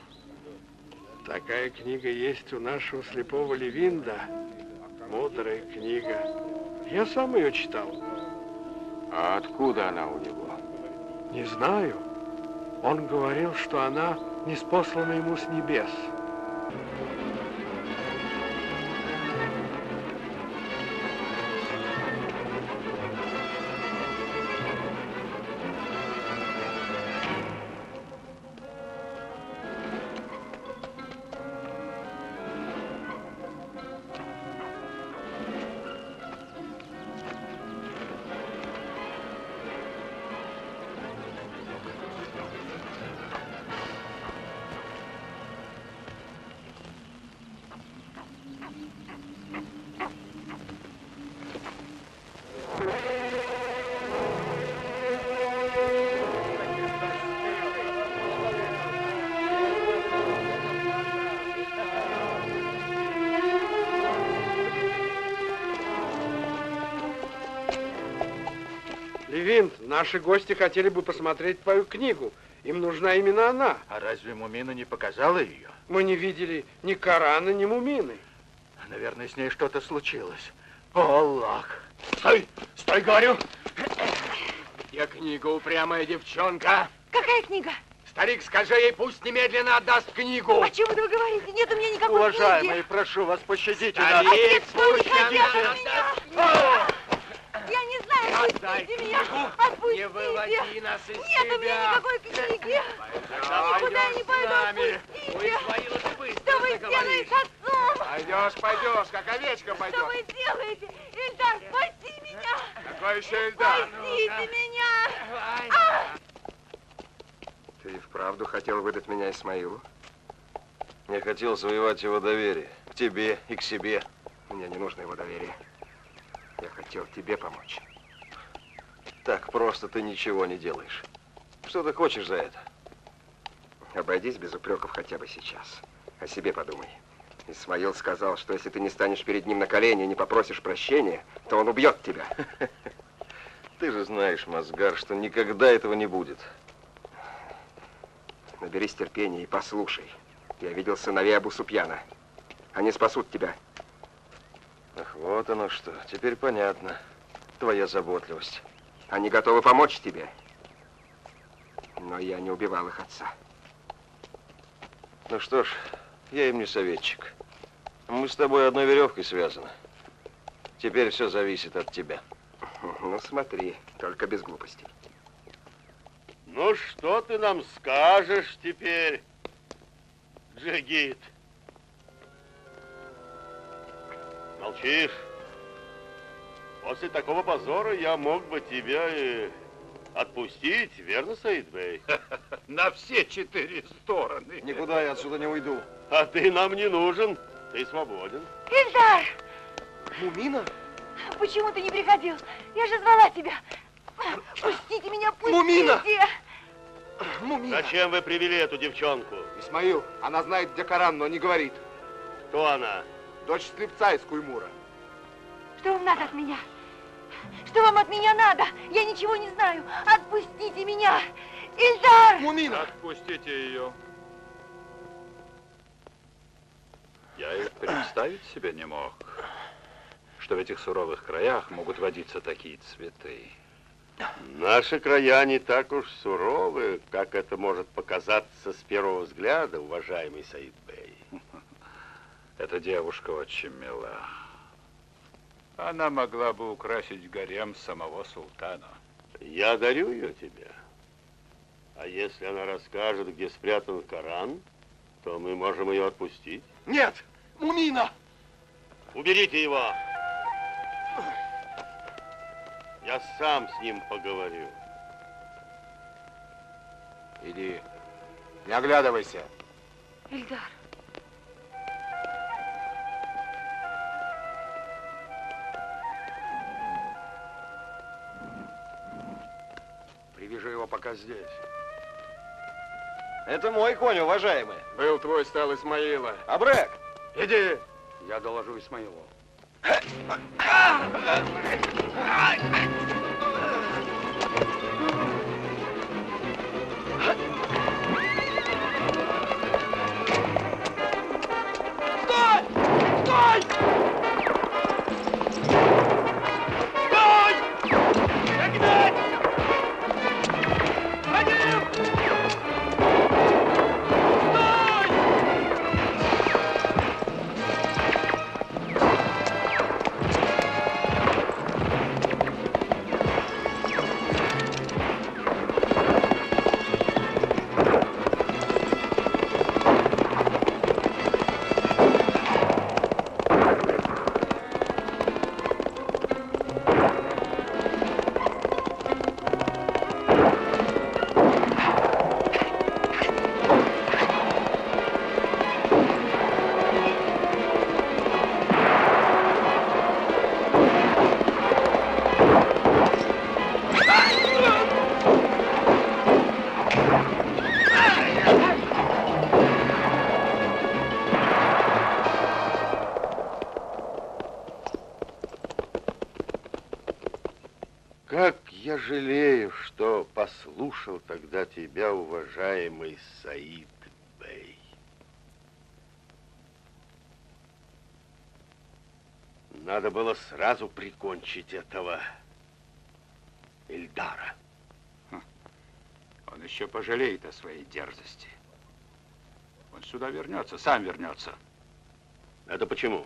такая книга есть у нашего слепого Левинда. Мудрая книга. Я сам ее читал. А откуда она у него? Не знаю. Он говорил, что она ниспослана ему с небес. Левинт, наши гости хотели бы посмотреть твою книгу. Им нужна именно она. А разве Мумина не показала ее? Мы не видели ни Корана, ни Мумины. Наверное, с ней что-то случилось. О, Аллах! Стой! Стой, говорю! Где книга, упрямая девчонка? Какая книга? Старик, скажи ей, пусть немедленно отдаст книгу. О чем вы говорите? Нет у меня никакой Уважаемые, книги. прошу вас, пощадите Старик, нас. пусть отдаст. Я не знаю, что Отпустите меня! Отпустите! Не выводи нас из Нет у меня никакой книги! Никуда я не пойду! Отпустите! Что вы сделаете с отцом? Пойдешь, как овечка пойдешь. Что вы делаете? Ильдар, спаси меня! Какой еще Ильдар? Спасите меня! Ты и вправду хотел выдать меня Исмаилу? Я хотел завоевать его доверие. К тебе и к себе. Мне не нужно его доверие. Я хотел тебе помочь. Так просто ты ничего не делаешь. Что ты хочешь за это? Обойдись без упреков хотя бы сейчас. О себе подумай. Исмаил сказал, что если ты не станешь перед ним на колени и не попросишь прощения, то он убьет тебя. Ты же знаешь, Мазгар, что никогда этого не будет. Наберись терпения и послушай. Я видел сыновей Абу Суфьяна. Они спасут тебя. Ах, вот оно что. Теперь понятно. Твоя заботливость. Они готовы помочь тебе. Но я не убивал их отца. Ну что ж, я им не советчик. Мы с тобой одной веревкой связаны. Теперь все зависит от тебя. Ну смотри, только без глупостей. Ну, что ты нам скажешь теперь, Джигит? Молчишь? После такого позора я мог бы тебя и отпустить, верно, Саид-бей? На все 4 стороны. Никуда я отсюда не уйду. А ты нам не нужен, ты свободен. Ильдар! Мумина? Почему ты не приходил? Я же звала тебя. Пустите меня, пустите! Мумина! Мумина! Зачем вы привели эту девчонку? Исмаил, она знает, где Коран, но не говорит. Кто она? Дочь слепца из Куймура. Что вам надо от меня? Что вам от меня надо? Я ничего не знаю. Отпустите меня! Ильдар! Мумина! Отпустите ее. Я и представить себе не мог, что в этих суровых краях могут водиться такие цветы. Наши края не так уж суровы, как это может показаться с первого взгляда, уважаемый Саид-бей. Эта девушка очень мила. Она могла бы украсить гарем самого султана. Я дарю ее тебе. А если она расскажет, где спрятан Коран, то мы можем ее отпустить. Нет! Мумина! Уберите его! Я сам с ним поговорю. Иди, не оглядывайся. Ильдар. Привяжи его пока здесь. Это мой конь, уважаемый. Был твой, стал Исмаила. Абрек! Иди, я доложу Исмаилу. Как я жалею, что послушал тогда тебя, уважаемый Саид-бей. Надо было сразу прикончить этого Ильдара. Он еще пожалеет о своей дерзости. Он сюда вернется, сам вернется. Это почему?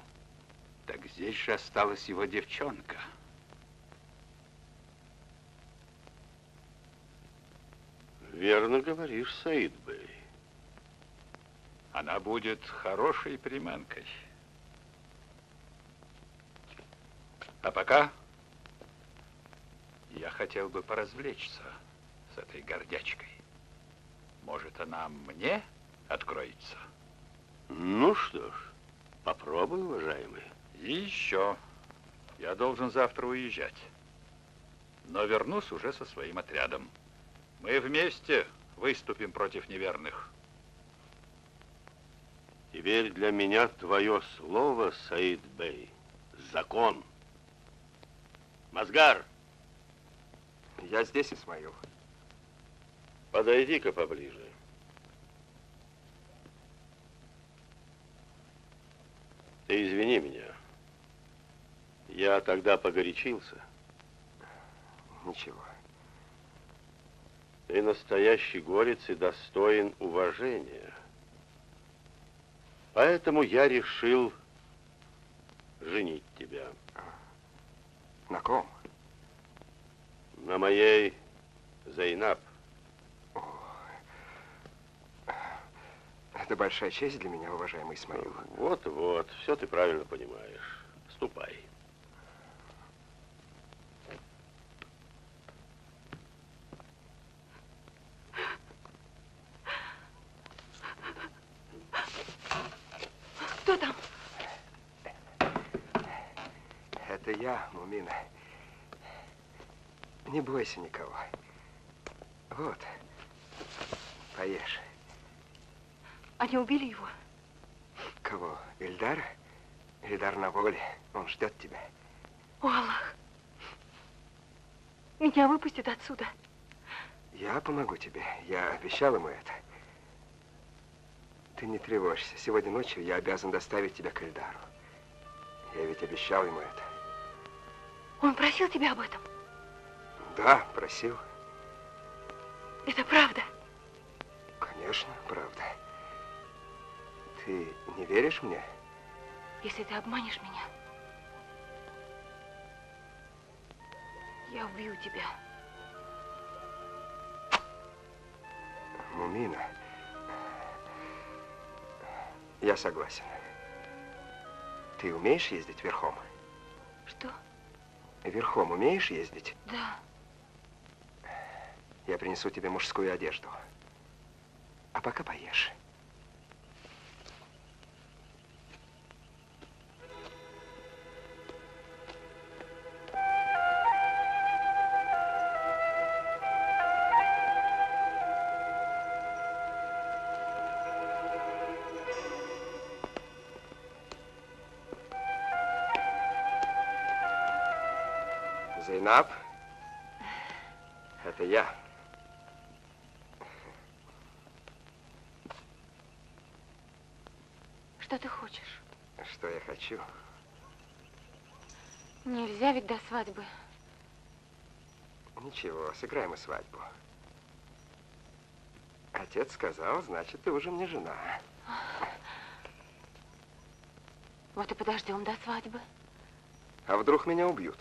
Так здесь же осталась его девчонка. Верно говоришь, Саид Бей. Она будет хорошей приманкой. А пока я хотел бы поразвлечься с этой гордячкой. Может, она мне откроется? Ну что ж, попробуй, уважаемый. И еще. Я должен завтра уезжать. Но вернусь уже со своим отрядом. Мы вместе выступим против неверных. Теперь для меня твое слово, Саид Бей, закон. Мазгар! Я здесь, Исмаил. Подойди-ка поближе. Ты извини меня. Я тогда погорячился. Ничего. Ты настоящий горец и достоин уважения. Поэтому я решил женить тебя. На ком? На моей Зайнаб. Это большая честь для меня, уважаемый Исмаил. Вот-вот, все ты правильно понимаешь. Ступай. Кто там? Это я, Мумина. Не бойся никого. Вот, поешь. Они убили его? Кого? Ильдар? Ильдар на воле. Он ждет тебя. О, Аллах. Меня выпустят отсюда. Я помогу тебе. Я обещал ему это. Ты не тревожься. Сегодня ночью я обязан доставить тебя к Ильдару. Я ведь обещал ему это. Он просил тебя об этом? Да, просил. Это правда? Конечно, правда. Ты не веришь мне? Если ты обманешь меня, я убью тебя. Мумина, я согласен. Ты умеешь ездить верхом? Что? Верхом умеешь ездить? Да. Я принесу тебе мужскую одежду. А пока поешь. Зайнаб, это я. Что ты хочешь? Что я хочу? Нельзя ведь до свадьбы. Ничего, сыграем и свадьбу. Отец сказал, значит, ты уже мне жена. Вот и подождем до свадьбы. А вдруг меня убьют?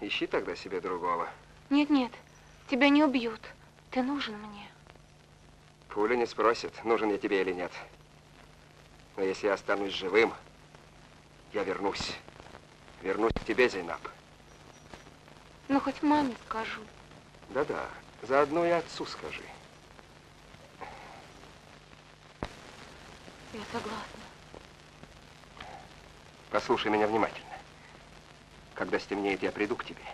Ищи тогда себе другого. Нет, нет, тебя не убьют. Ты нужен мне. Пуля не спросит, нужен я тебе или нет. Но если я останусь живым, я вернусь. Вернусь к тебе, Зайнаб. Ну, хоть маме скажу. Да-да, заодно и отцу скажи. Я согласна. Послушай меня внимательно. Когда стемнеет, я приду к тебе.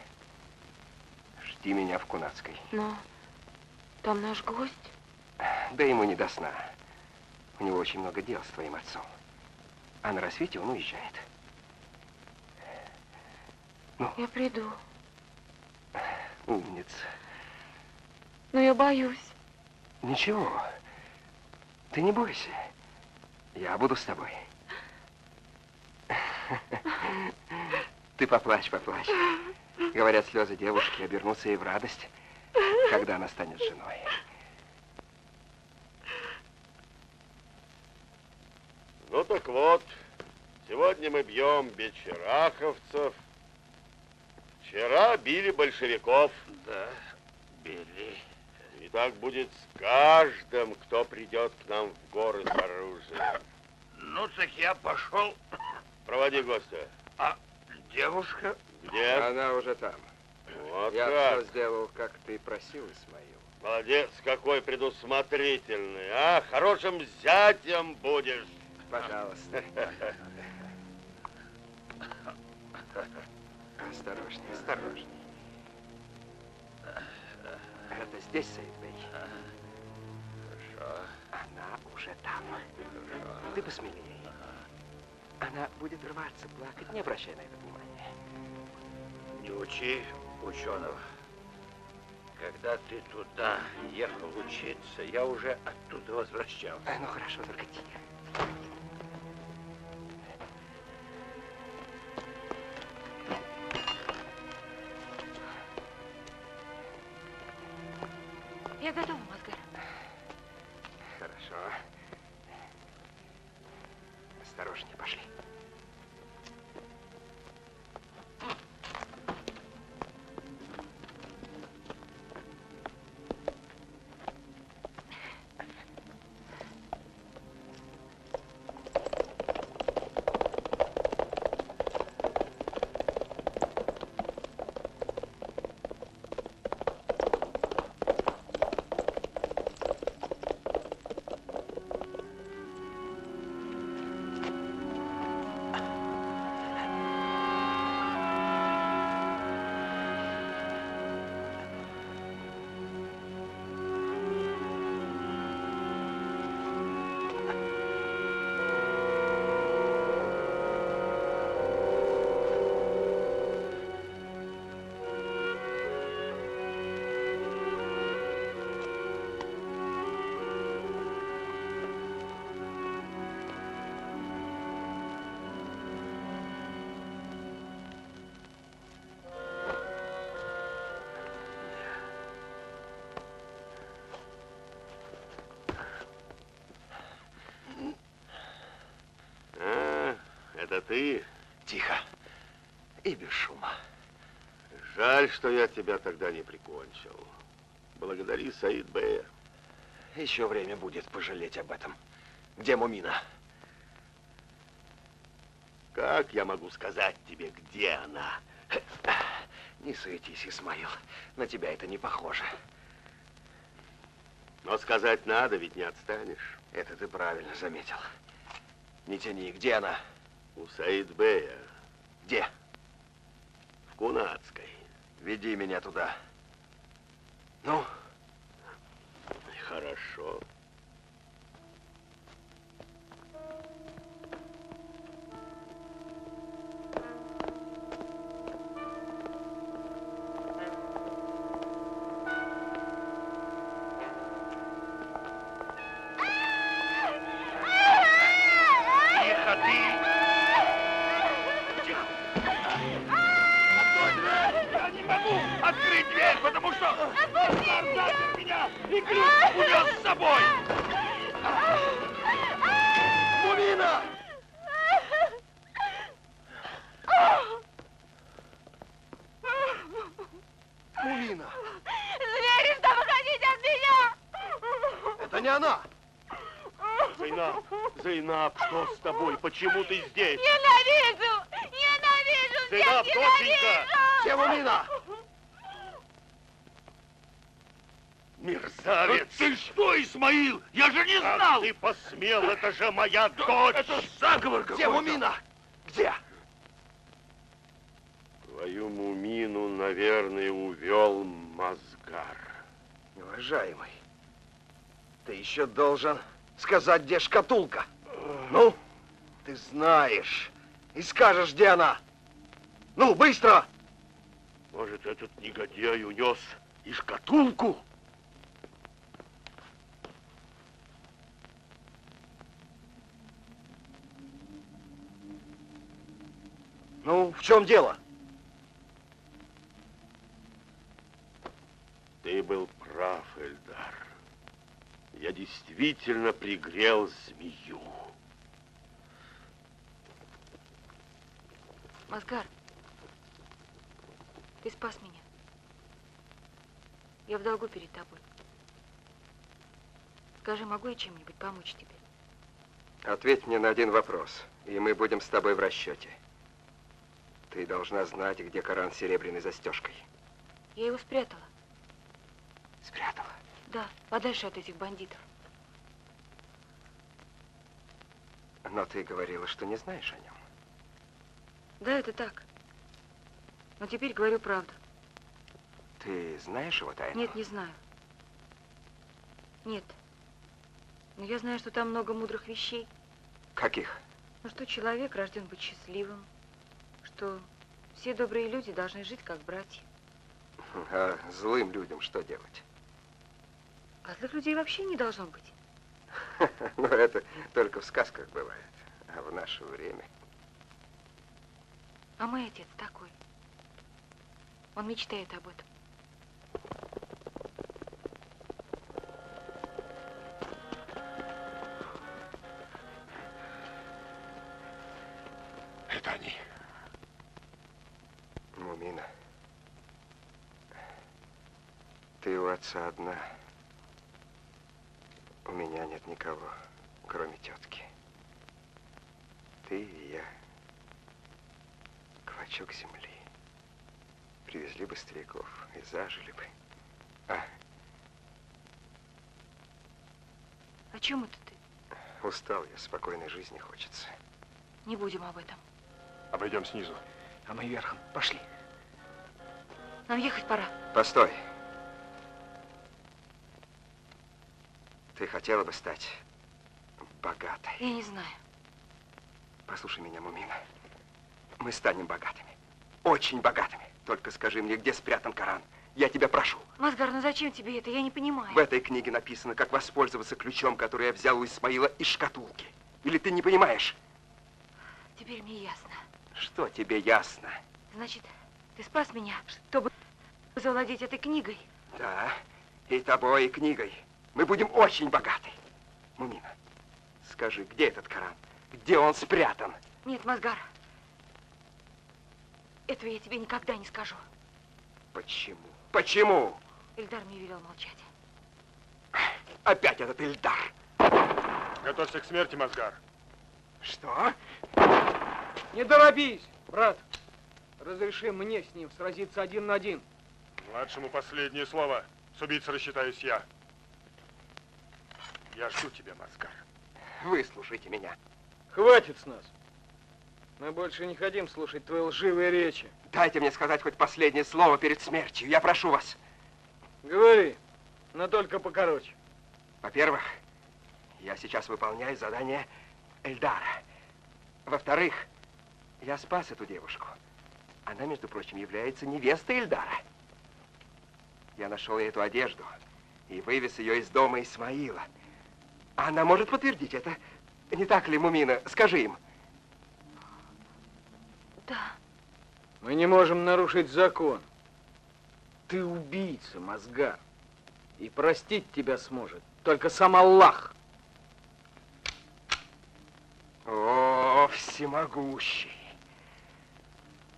Жди меня в Кунацкой. Но там наш гость. Да ему не до сна. У него очень много дел с твоим отцом. А на рассвете он уезжает. Ну? Я приду. Умница. Но я боюсь. Ничего. Ты не бойся. Я буду с тобой. Ты поплачь, поплачь. Говорят, слезы девушки обернутся ей в радость, когда она станет женой. Ну так вот, сегодня мы бьем бичераховцев. Вчера били большевиков. Да. убили. И так будет с каждым, кто придет к нам в горы с оружием. Ну, так я пошел. Проводи гостя. А девушка? Где? Она уже там. Вот Я как. все сделал, как ты просил, Исмаил. Молодец, какой предусмотрительный, а? Хорошим зятем будешь. Пожалуйста. Осторожней, осторожней. Это здесь, Саид Бей? Хорошо. Она уже там. Хорошо. Ты посмелее. Она будет рваться, плакать. Не обращай на это внимания. Не учи ученого. Когда ты туда ехал учиться, я уже оттуда возвращался. Ну хорошо, только тихо. Я готова, Мазгар. Хорошо. Осторожнее, пошли. Это ты? Тихо. И без шума. Жаль, что я тебя тогда не прикончил. Благодари Саид Бея. Еще время будет пожалеть об этом. Где Мумина? Как я могу сказать тебе, где она? Не суетись, Исмаил. На тебя это не похоже. Но сказать надо, ведь не отстанешь. Это ты правильно заметил. Не тяни. Где она? У Саид Бея. Где? В Кунацкой. Веди меня туда. Ну? Хорошо. Тихо ты! Тихо! Открой дверь! Я не могу открыть дверь, потому что Мазгар запер меня и ключ унес с собой! Мумина! Мумина! Звери, что вы хотите от меня? Это не она! Зайнаб, Зайнаб, что с тобой? Почему ты здесь? Ненавижу! Ненавижу! Зайнаб, всех доченька! ненавижу! Где Мумина? Мерзавец! Ты что, Исмаил? Я же не Как знал! ты посмел? Это же моя дочь! Это заговор Где какой-то! Мумина? Где? Твою Мумину, наверное, увел Мазгар. Уважаемый, ты еще должен сказать, где шкатулка. Ну, ты знаешь и скажешь, где она. Ну, быстро! Может, этот негодяй унес и шкатулку? Ну, в чем дело? Ты был прав, Эльдар. Я действительно пригрел змею. Мазгар, ты спас меня. Я в долгу перед тобой. Скажи, могу я чем-нибудь помочь тебе? Ответь мне на один вопрос, и мы будем с тобой в расчете. Ты должна знать, где Коран с серебряной застежкой. Я его спрятала. Спрятала? Да, подальше от этих бандитов. Но ты говорила, что не знаешь о нем. Да, это так. Но теперь говорю правду. Ты знаешь его тайну? Нет, не знаю. Нет. Но я знаю, что там много мудрых вещей. Каких? Ну, что человек рожден быть счастливым, что все добрые люди должны жить как братья. А злым людям что делать? А злых людей вообще не должно быть. Ну, это только в сказках бывает. А в наше время... А мой отец такой. Он мечтает об этом. Это они. Мумина, ты у отца одна. У меня нет никого, кроме тетки. Ты и я. Клочок земли. Привезли бы стариков и зажили бы. О чем это ты? Устал я, спокойной жизни хочется. Не будем об этом. Обойдем снизу. А мы верхом. Пошли. Нам ехать пора. Постой. Ты хотела бы стать богатой? Я не знаю. Послушай меня, Мумина. Мы станем богатыми. Очень богатыми. Только скажи мне, где спрятан Коран. Я тебя прошу. Мазгар, ну зачем тебе это? Я не понимаю. В этой книге написано, как воспользоваться ключом, который я взял у Исмаила из шкатулки. Или ты не понимаешь? Теперь мне ясно. Что тебе ясно? Значит, ты спас меня, чтобы завладеть этой книгой? Да, и тобой, и книгой. Мы будем очень богаты. Мумина, скажи, где этот Коран? Где он спрятан? Нет, Мазгар. Этого я тебе никогда не скажу. Почему? Почему? Эльдар мне велел молчать. Опять этот Эльдар. Готовься к смерти, Мазгар. Что? Не торопись, брат. Разреши мне с ним сразиться 1 на 1. Младшему последнее слово. С убийцей рассчитаюсь я. Я жду тебя, Мазгар. Выслушайте меня. Хватит с нас. Мы больше не хотим слушать твои лживые речи. Дайте мне сказать хоть последнее слово перед смертью. Я прошу вас. Говори, но только покороче. Во-первых, я сейчас выполняю задание Эльдара. Во-вторых, я спас эту девушку. Она, между прочим, является невестой Эльдара. Я нашел ей эту одежду и вывез ее из дома Исмаила. Она может подтвердить это. Не так ли, Мумина? Скажи им. Да. Мы не можем нарушить закон. Ты убийца, Мазгар. И простить тебя сможет только сам Аллах. О, всемогущий.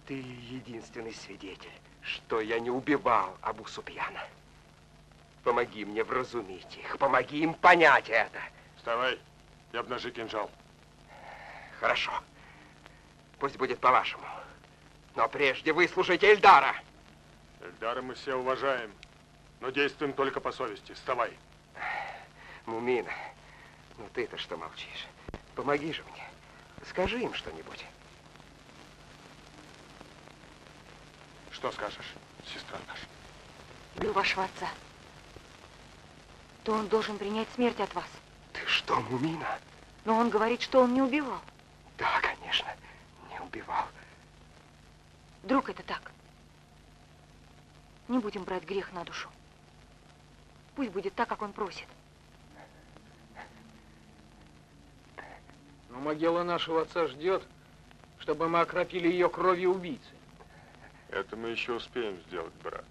Ты единственный свидетель, что я не убивал Абу Суфьяна. Помоги мне вразумить их, помоги им понять это. Вставай и обнажи кинжал. Хорошо. Пусть будет по-вашему. Но прежде выслушайте Эльдара. Эльдара мы все уважаем, но действуем только по совести. Вставай. Мумина, ну ты-то что молчишь? Помоги же мне. Скажи им что-нибудь. Что скажешь, сестра наша? Люблю вашего отца. То он должен принять смерть от вас. Ты что, Мумина? Но он говорит, что он не убивал. Да, конечно, не убивал. Вдруг это так? Не будем брать грех на душу. Пусть будет так, как он просит. Но могила нашего отца ждет, чтобы мы окропили ее кровью убийцы. Это мы еще успеем сделать, брат.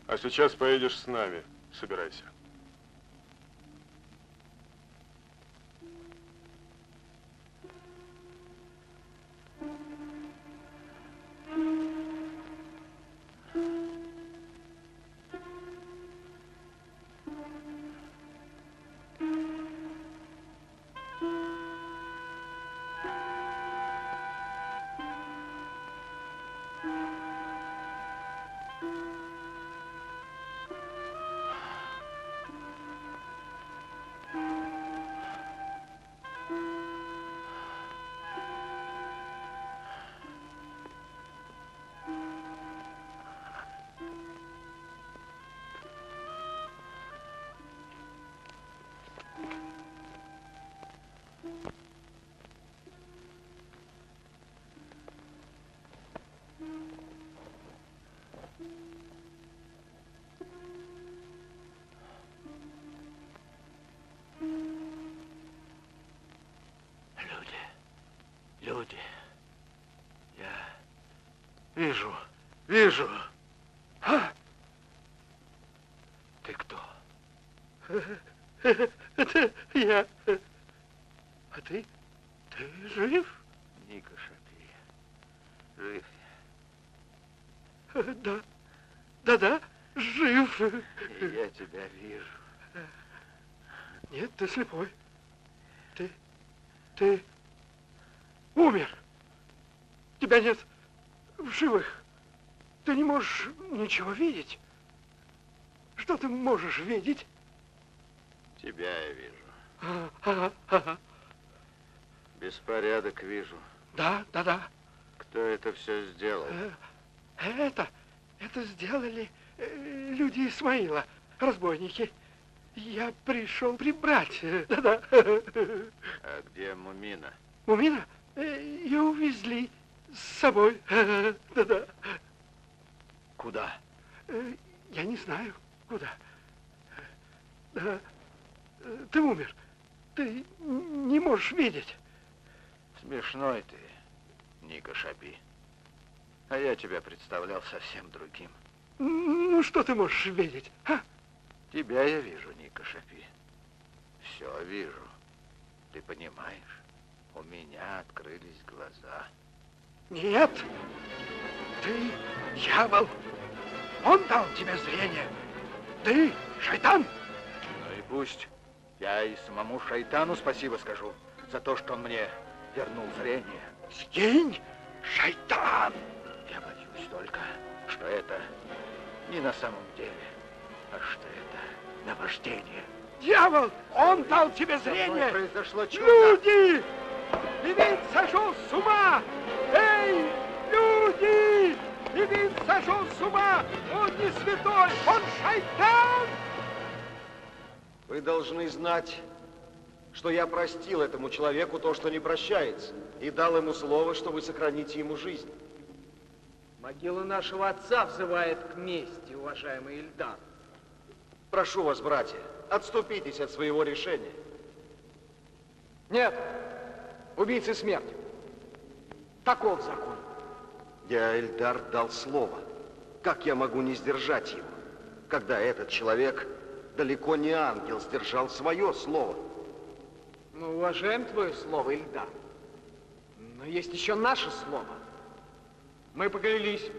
А сейчас поедешь с нами. Собирайся. люди. Я вижу. А? Ты кто? Это я. А ты? Ты жив? Ника Шапи. Жив я. Да, жив. И я тебя вижу. Нет, ты слепой. Ты умер. Тебя нет в живых. Ты не можешь ничего видеть. Что ты можешь видеть? Тебя я вижу. Беспорядок вижу. Да. Кто это все сделал? Это сделали люди Исмаила, разбойники. Я пришел прибрать. Да. А где Мумина? Мумина? Ее увезли с собой. Да. Куда? Я не знаю, куда. Да. Ты умер. Ты не можешь видеть. Смешной ты, Ника Шапи. А я тебя представлял совсем другим. Ну, что ты можешь видеть, а? Тебя я вижу, Ника Шапи. Все вижу. Ты понимаешь, у меня открылись глаза. Нет, ты дьявол. Он дал тебе зрение. Ты шайтан. Ну и пусть. Я и самому шайтану спасибо скажу за то, что он мне вернул зрение. Сгинь, шайтан. Я боюсь только, что это не на самом деле, а что это наваждение. Дьявол, он дал тебе зрение. Произошло чудо. Люди! Левин сошел с ума! Эй, люди! Левин сошел с ума! Он не святой, он шайтан! Вы должны знать, что я простил этому человеку то, что не прощается, и дал ему слово, что вы сохраните ему жизнь. Могила нашего отца взывает к мести, уважаемый Ильдар. Прошу вас, братья, отступитесь от своего решения. Нет, убийцы смерть. Таков закон. Я, Эльдар, дал слово. Как я могу не сдержать его, когда этот человек, далеко не ангел, сдержал свое слово? Мы уважаем твое слово, Ильдар. Но есть еще наше слово. Мы поклялись.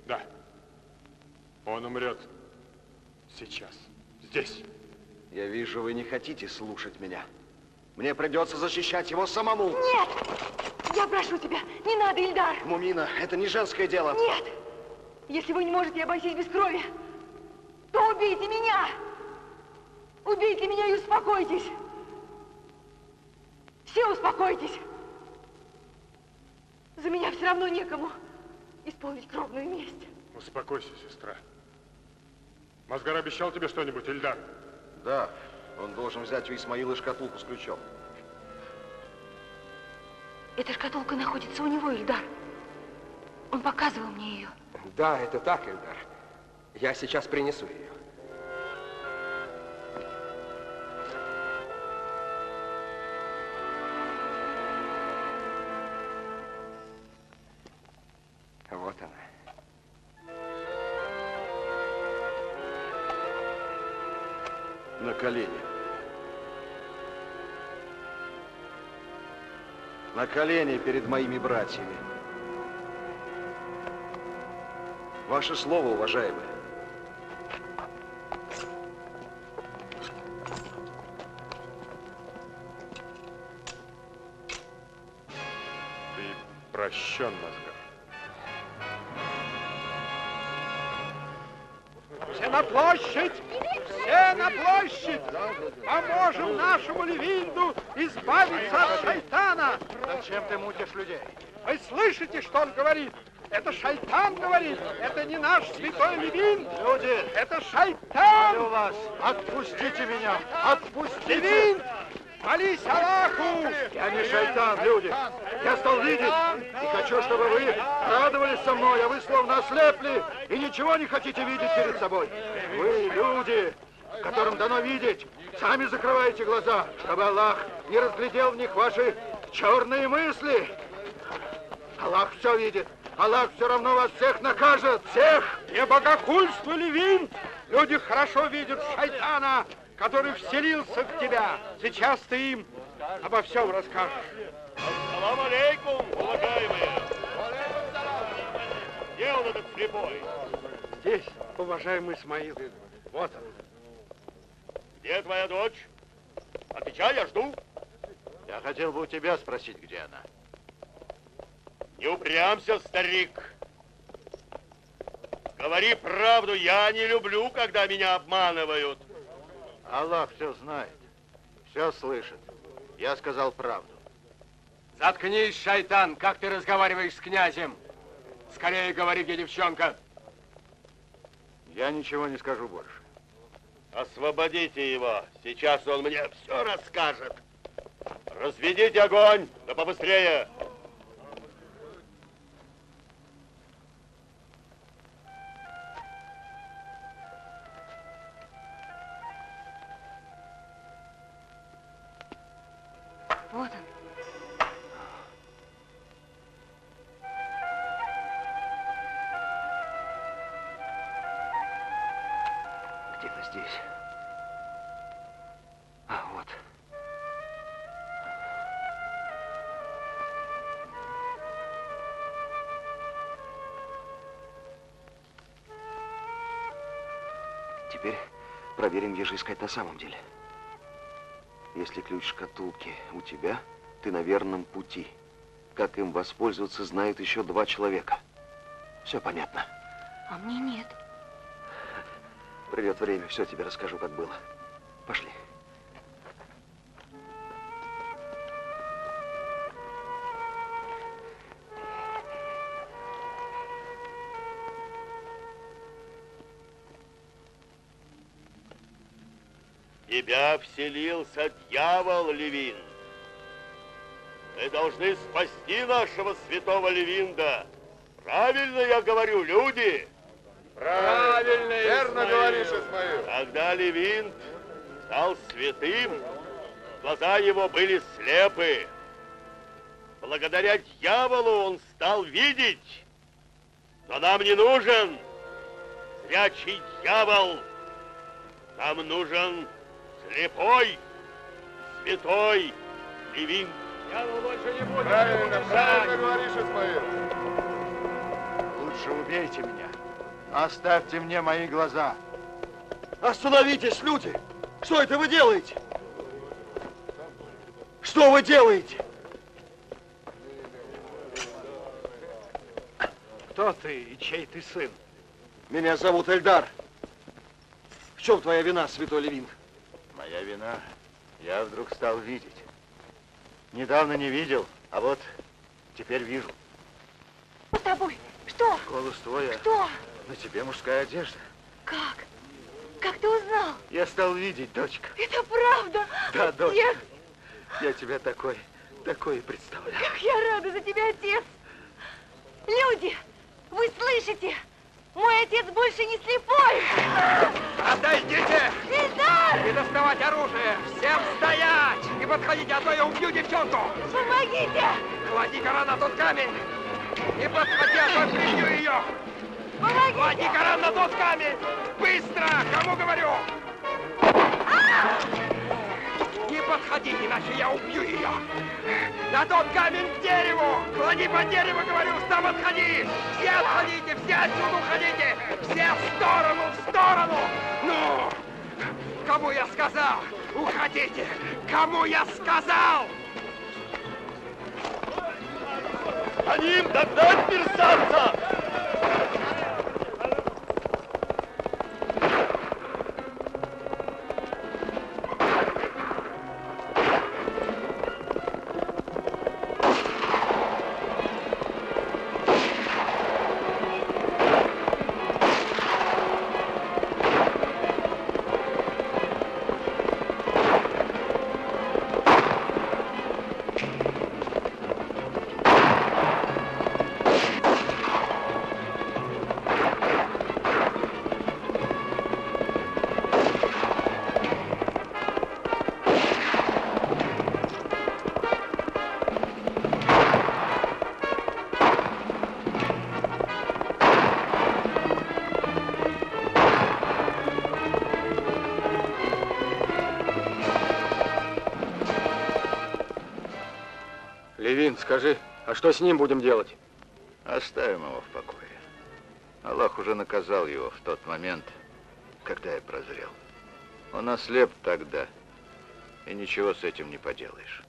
Да. Он умрет сейчас, здесь. Я вижу, вы не хотите слушать меня. Мне придется защищать его самому. Нет! Я прошу тебя, не надо, Ильдар. Мумина, это не женское дело. Нет! Если вы не можете обойтись без крови, то убейте меня! Убейте меня и успокойтесь! Все успокойтесь! За меня все равно некому исполнить кровную месть. Успокойся, сестра. Мазгар обещал тебе что-нибудь, Ильдар? Да, он должен взять у Исмаила шкатулку с ключом. Эта шкатулка находится у него, Ильдар. Он показывал мне ее. Да, это так, Ильдар. Я сейчас принесу ее. Вот она. На колени. На колени перед моими братьями. Ваше слово, уважаемые. Ты прощен, Мазгар. Все на площадь! Все на площадь! Поможем нашему Левинду избавиться от шайтана! Зачем ты мутишь людей? Вы слышите, что он говорит? Это шайтан говорит! Это не наш святой Левин! Люди! Это шайтан! Молю вас, отпустите меня! Отпустите! Левин! Молись Аллаху! Я не шайтан, люди! Я стал видеть и хочу, чтобы вы радовались со мной, а вы словно ослепли и ничего не хотите видеть перед собой. Вы, люди, которым дано видеть, сами закрываете глаза, чтобы Аллах не разглядел в них ваши черные мысли. Аллах все видит. Аллах все равно вас всех накажет. Всех! Не богохульствуй, Левин! Люди хорошо видят шайтана, который вселился в тебя. Сейчас ты им обо всем расскажешь. Ассалам алейкум, уважаемые! Где он, этот слепой? Здесь, уважаемый Исмаил. Вот он. Где твоя дочь? Отвечай, я жду. Я хотел бы у тебя спросить, где она. Не упрямься, старик. Говори правду, я не люблю, когда меня обманывают. Аллах все знает, все слышит. Я сказал правду. Заткнись, шайтан, как ты разговариваешь с князем? Скорее говори, где девчонка. Я ничего не скажу больше. Освободите его, сейчас он мне все расскажет. Разведите огонь, да побыстрее. Вот он. Где-то здесь. А, вот. Теперь проверим, где же искать на самом деле. Если ключ шкатулки у тебя, ты на верном пути. Как им воспользоваться, знают еще 2 человека. Все понятно. А мне нет. Придет время, все тебе расскажу, как было. Пошли. Тебя вселился дьявол, Левин. Мы должны спасти нашего святого Левинда. Правильно я говорю, люди? Правильно, верно говоришь, Исмаил. Когда Левинд стал святым, глаза его были слепы. Благодаря дьяволу он стал видеть. Но нам не нужен зрячий дьявол. Нам нужен слепой, святой Левин. Дьявол больше не будет. Правильно говоришь, Исмаил. Лучше убейте меня. Оставьте мне мои глаза. Остановитесь, люди! Что это вы делаете? Что вы делаете? Кто ты и чей ты сын? Меня зовут Эльдар. В чем твоя вина, святой Левин? Моя вина. Я вдруг стал видеть. Недавно не видел, а вот теперь вижу. Что с тобой? Что? Голос твой, а Что? на тебе мужская одежда. Как? Как ты узнал? Я стал видеть, дочка. Это правда? Да, дочка. Отец! Я тебя такой и представляю. Как я рада за тебя, отец! Люди, вы слышите? Мой отец больше не слепой! Отойдите! Эльдар! Не доставать оружие! Всем стоять! Не подходите, а то я убью девчонку! Помогите! Клади Коран на тот камень! Не подходи, а то прибью ее! Помогите! Клади Коран на тот камень! Быстро! Кому говорю? Не подходи, иначе я убью ее! На тот камень к дереву! Клади по дереву, говорю, там отходи! Все отходите, все отсюда уходите! Все в сторону! Ну! Кому я сказал? Уходите! Кому я сказал? Они им догнать мерзавца! Скажи, а что с ним будем делать? Оставим его в покое. Аллах уже наказал его в тот момент, когда я прозрел. Он ослеп тогда, и ничего с этим не поделаешь.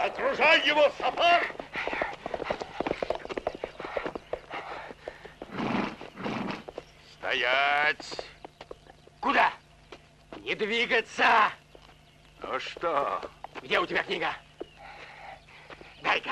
Окружай его, Сапар! Стоять! Куда? Не двигаться! Ну что? Где у тебя книга? Дай-ка.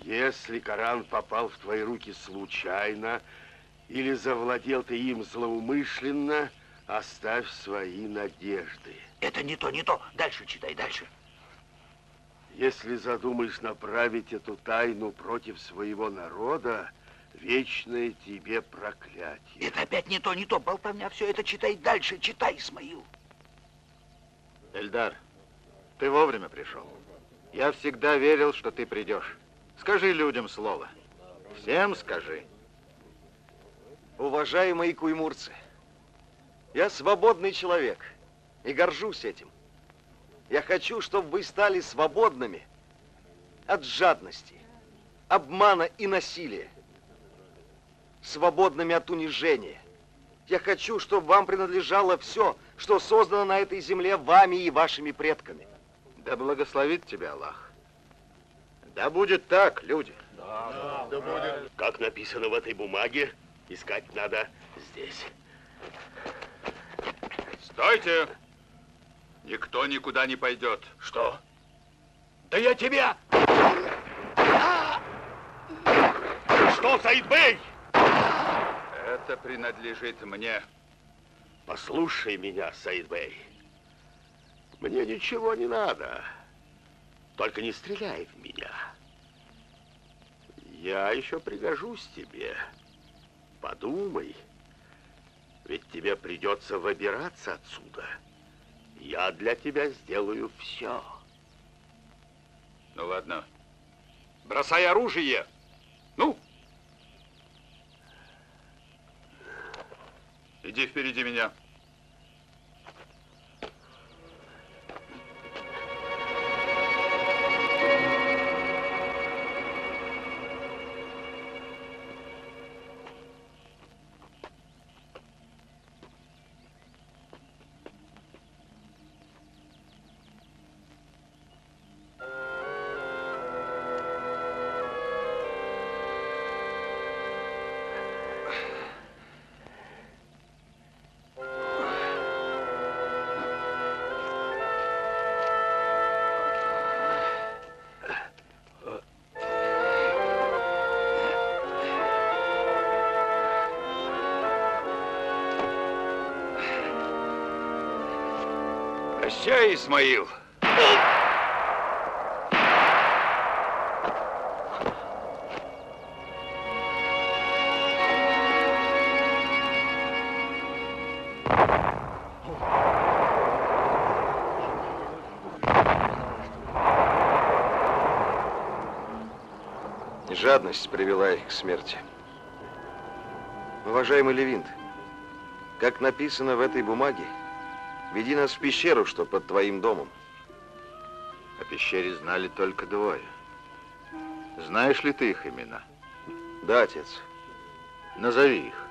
Если Коран попал в твои руки случайно или завладел ты им злоумышленно, оставь свои надежды. Это не то, не то. Дальше читай, дальше. Если задумаешь направить эту тайну против своего народа, вечное тебе проклятие. Это опять не то, не то. Болтовня, все это читай дальше. Читай, Исмаил. Эльдар, ты вовремя пришел. Я всегда верил, что ты придешь. Скажи людям слово. Всем скажи. Уважаемые куймурцы, я свободный человек и горжусь этим. Я хочу, чтобы вы стали свободными от жадности, обмана и насилия, свободными от унижения. Я хочу, чтобы вам принадлежало все, что создано на этой земле вами и вашими предками. Да благословит тебя Аллах. Да будет так, люди. Да будет. Как написано в этой бумаге, искать надо здесь. Стойте! Никто никуда не пойдет. Что? Да я тебя! Что, Саид Бей? Это принадлежит мне. Послушай меня, Саид Бей. Мне ничего не надо. Только не стреляй в меня. Я еще пригожусь тебе. Подумай. Ведь тебе придется выбираться отсюда. Я для тебя сделаю все. Ну ладно. Бросай оружие. Ну. Иди впереди меня. Прощай, Исмаил. Жадность привела их к смерти. Уважаемый Левинт, как написано в этой бумаге, веди нас в пещеру, что под твоим домом. О пещере знали только двое. Знаешь ли ты их имена? Да, отец. Назови их.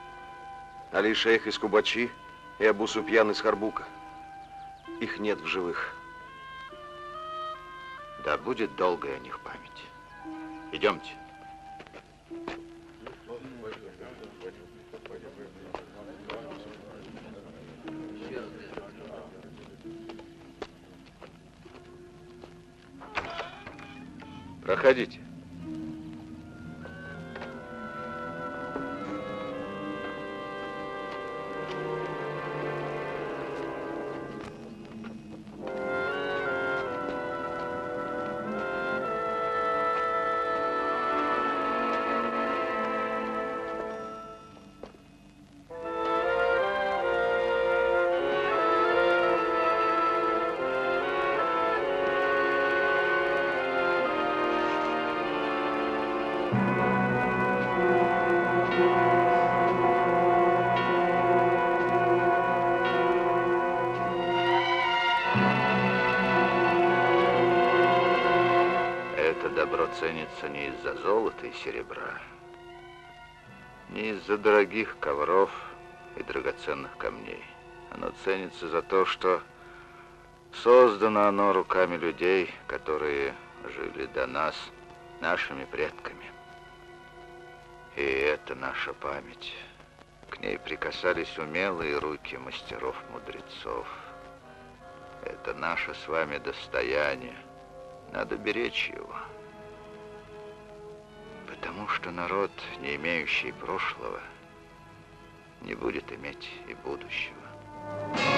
Али Шейх из Кубачи и Абу Супьян из Харбука. Их нет в живых. Да будет долгая о них память. Идемте. Проходите. Ценится не из-за золота и серебра, не из-за дорогих ковров и драгоценных камней. Оно ценится за то, что создано оно руками людей, которые жили до нас, нашими предками. И это наша память. К ней прикасались умелые руки мастеров-мудрецов. Это наше с вами достояние. Надо беречь его. Потому что народ, не имеющий прошлого, не будет иметь и будущего.